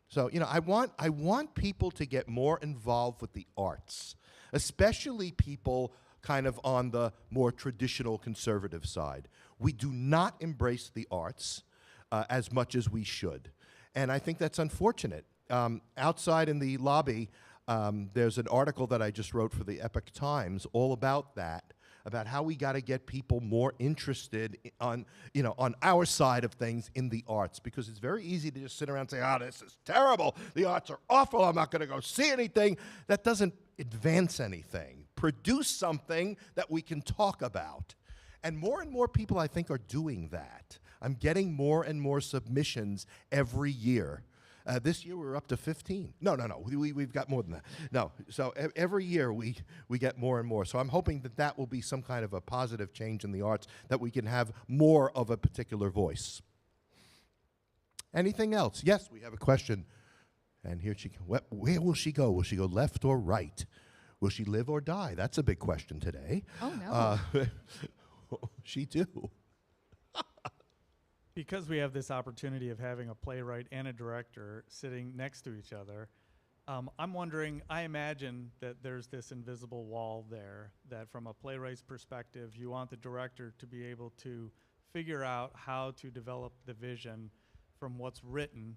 So, I want people to get more involved with the arts, especially people kind of on the more traditional conservative side. We do not embrace the arts as much as we should. And I think that's unfortunate. Outside in the lobby, there's an article that I just wrote for the Epoch Times all about that, about how we got to get people more interested on our side of things in the arts, because it's very easy to just sit around and say, oh, this is terrible, the arts are awful, I'm not going to go see anything. That doesn't advance anything. Produce something that we can talk about. And more people, I think, are doing that. I'm getting more and more submissions every year. This year we're up to 15. No. We've got more than that. No. So every year we get more and more. So I'm hoping that will be some kind of a positive change in the arts, that we can have more of a particular voice. Anything else? Yes, we have a question. And here she goes. Where will she go? Will she go left or right? Will she live or die? That's a big question today.
Oh, no.
She do.
Because we have this opportunity of having a playwright and a director sitting next to each other, I'm wondering, I imagine that there's this invisible wall there, that from a playwright's perspective, you want the director to be able to figure out how to develop the vision from what's written,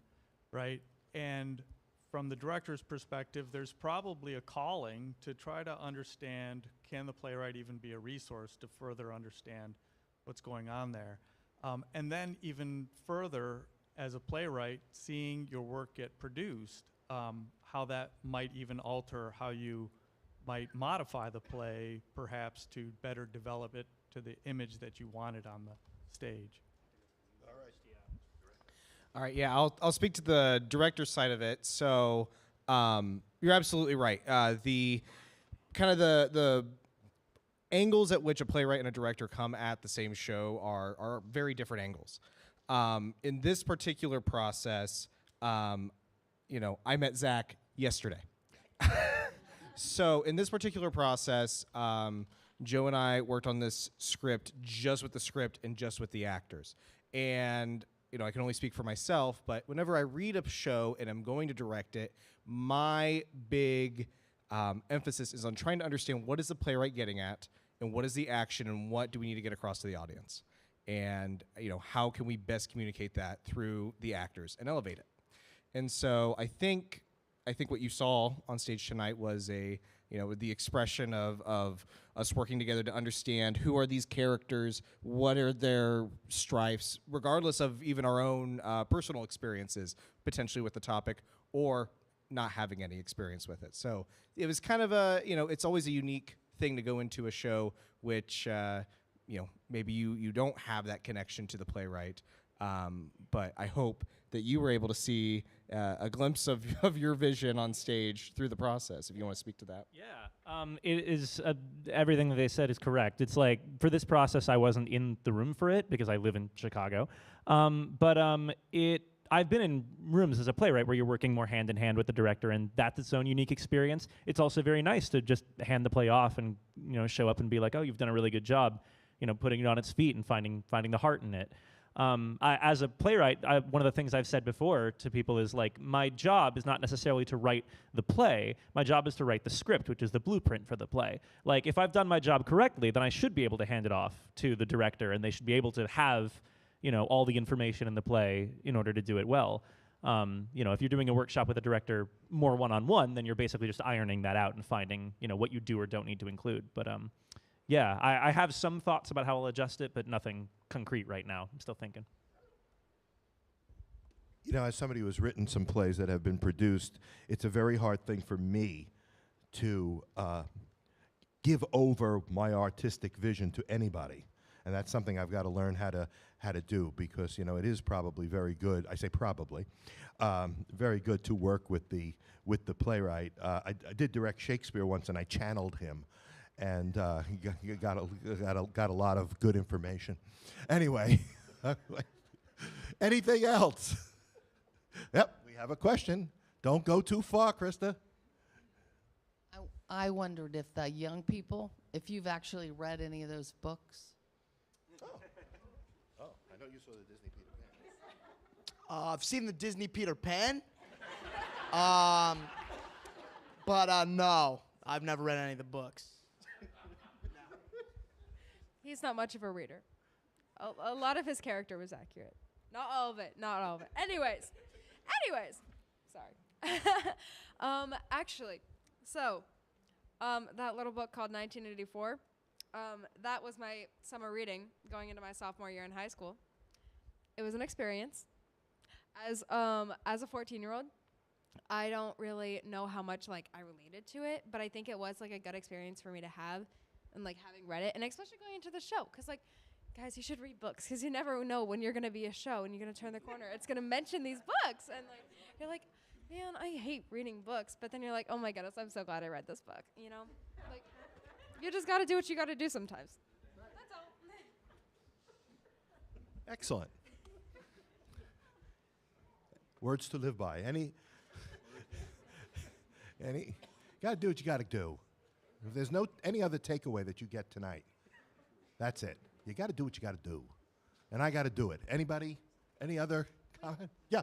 right? And from the director's perspective, there's probably a calling to try to understand, can the playwright even be a resource to further understand what's going on there? And then even further, as a playwright, seeing your work get produced, how that might even alter how you might modify the play, perhaps to better develop it to the image that you wanted on the stage.
All right, yeah, I'll speak to the director's side of it. So you're absolutely right. The angles at which a playwright and a director come at the same show are very different angles. In this particular process, I met Zach yesterday. So in this particular process, Joe and I worked on this script just with the script and just with the actors. And I can only speak for myself, but whenever I read a show and I'm going to direct it, my big emphasis is on trying to understand what is the playwright getting at, and what is the action, and what do we need to get across to the audience, and how can we best communicate that through the actors and elevate it. And so I think what you saw on stage tonight was the expression of us working together to understand who are these characters, what are their strifes, regardless of even our own personal experiences, potentially with the topic, or not having any experience with it. So it was kind of it's always a unique thing to go into a show which, maybe you don't have that connection to the playwright. But I hope that you were able to see a glimpse of your vision on stage through the process, if you want to speak to that.
Yeah, it is everything that they said is correct. It's like, for this process, I wasn't in the room for it because I live in Chicago. I've been in rooms as a playwright where you're working more hand in hand with the director, and that's its own unique experience. It's also very nice to just hand the play off and show up and be like, oh, you've done a really good job, putting it on its feet and finding the heart in it. As a playwright, one of the things I've said before to people is, like, my job is not necessarily to write the play. My job is to write the script, which is the blueprint for the play. Like, if I've done my job correctly, then I should be able to hand it off to the director, and they should be able to have, all the information in the play in order to do it well. If you're doing a workshop with a director more one-on-one, then you're basically just ironing that out and finding, what you do or don't need to include. But yeah, I have some thoughts about how I'll adjust it, but nothing concrete right now. I'm still thinking.
As somebody who has written some plays that have been produced, it's a very hard thing for me to give over my artistic vision to anybody. And that's something I've got to learn how to do, because it is probably very good. I say probably, very good to work with the playwright. I did direct Shakespeare once, and I channeled him, and he got a lot of good information. Anyway, anything else? Yep, we have a question. Don't go too far, Krista.
I wondered if the young people, if you've actually read any of those books.
Oh, I know you saw the Disney Peter Pan.
I've seen the Disney Peter Pan. No, I've never read any of the books.
He's not much of a reader. A lot of his character was accurate. Not all of it. Anyways, sorry. Actually, so that little book called 1984, that was my summer reading going into my sophomore year in high school. It was an experience. As a 14-year-old, I don't really know how much I related to it, but I think it was a good experience for me to have, and having read it, and especially going into the show, because guys, you should read books, because you never know when you're going to be a show and you're going to turn the corner. It's going to mention these books, and you're like, man, I hate reading books, but then you're like, oh my goodness, I'm so glad I read this book, you just got to do what you got to do sometimes. That's all.
Excellent. Words to live by. Any, got to do what you got to do. If there's any other takeaway that you get tonight, that's it. You got to do what you got to do. And I got to do it. Anybody? Any other comment? Yeah.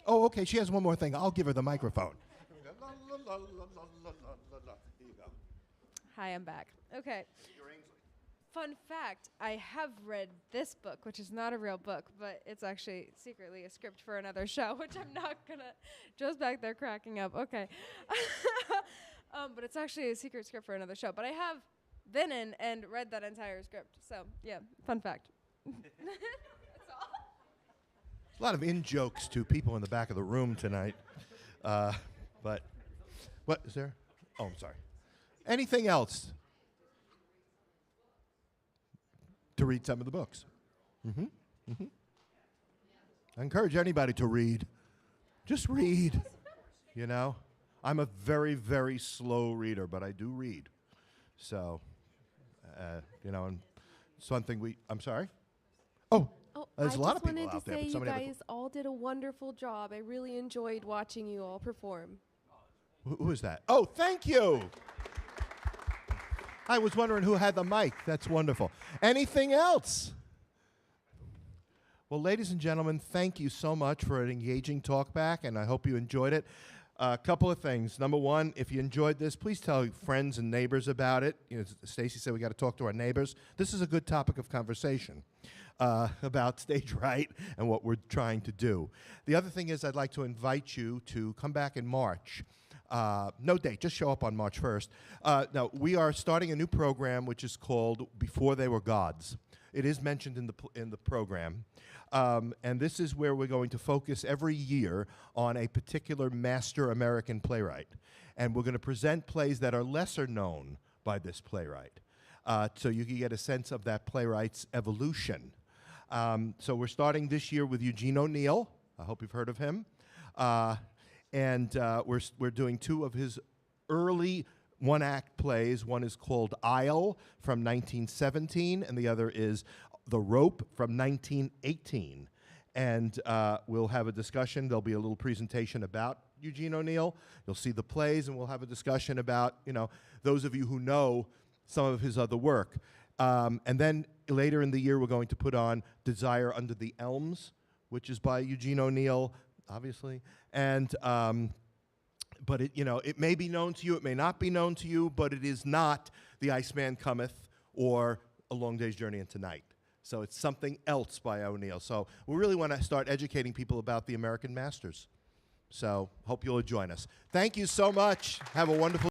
Oh, okay. She has one more thing. I'll give her the microphone. Here you go.
Hi, I'm back. Okay. Fun fact, I have read this book, which is not a real book, but it's actually secretly a script for another show, which I'm not going to... Joe's back there cracking up. Okay. But it's actually a secret script for another show. But I have been in and read that entire script. So, yeah, fun fact. That's all.
A lot of in-jokes to people in the back of the room tonight. But, what is there? Oh, I'm sorry. Anything else? To read some of the books. I encourage anybody to read. Just read. I'm a very, very slow reader, but I do read. So, and something I'm sorry? Oh,
Oh,
There's a lot of people
I just
out there.
wanted
but
to say you
somebody have a-
guys all did a wonderful job. I really enjoyed watching you all perform.
Who is that? Oh, thank you. I was wondering who had the mic. That's wonderful. Anything else? Well, ladies and gentlemen, thank you so much for an engaging talk back, and I hope you enjoyed it. A couple of things. Number one, if you enjoyed this, please tell friends and neighbors about it. You know, Stacy said we got to talk to our neighbors. This is a good topic of conversation about stage right and what we're trying to do. The other thing is I'd like to invite you to come back in March. No date, just show up on March 1st. Now, we are starting a new program which is called Before They Were Gods. It is mentioned in the program. And this is where we're going to focus every year on a particular master American playwright. And we're going to present plays that are lesser known by this playwright. So you can get a sense of that playwright's evolution. So we're starting this year with Eugene O'Neill. I hope you've heard of him. And we're doing two of his early one-act plays. One is called Isle from 1917, and the other is The Rope from 1918. And we'll have a discussion. There'll be a little presentation about Eugene O'Neill. You'll see the plays, and we'll have a discussion about, you know, those of you who know some of his other work. And then later in the year, we're going to put on Desire Under the Elms, which is by Eugene O'Neill, obviously. And but it, you know, it may be known to you, it may not be known to you, but it is not The Iceman Cometh or A Long Day's Journey into Night. So it's something else by O'Neill. So we really want to start educating people about the American masters. So hope you'll join us. Thank you so much. Have a wonderful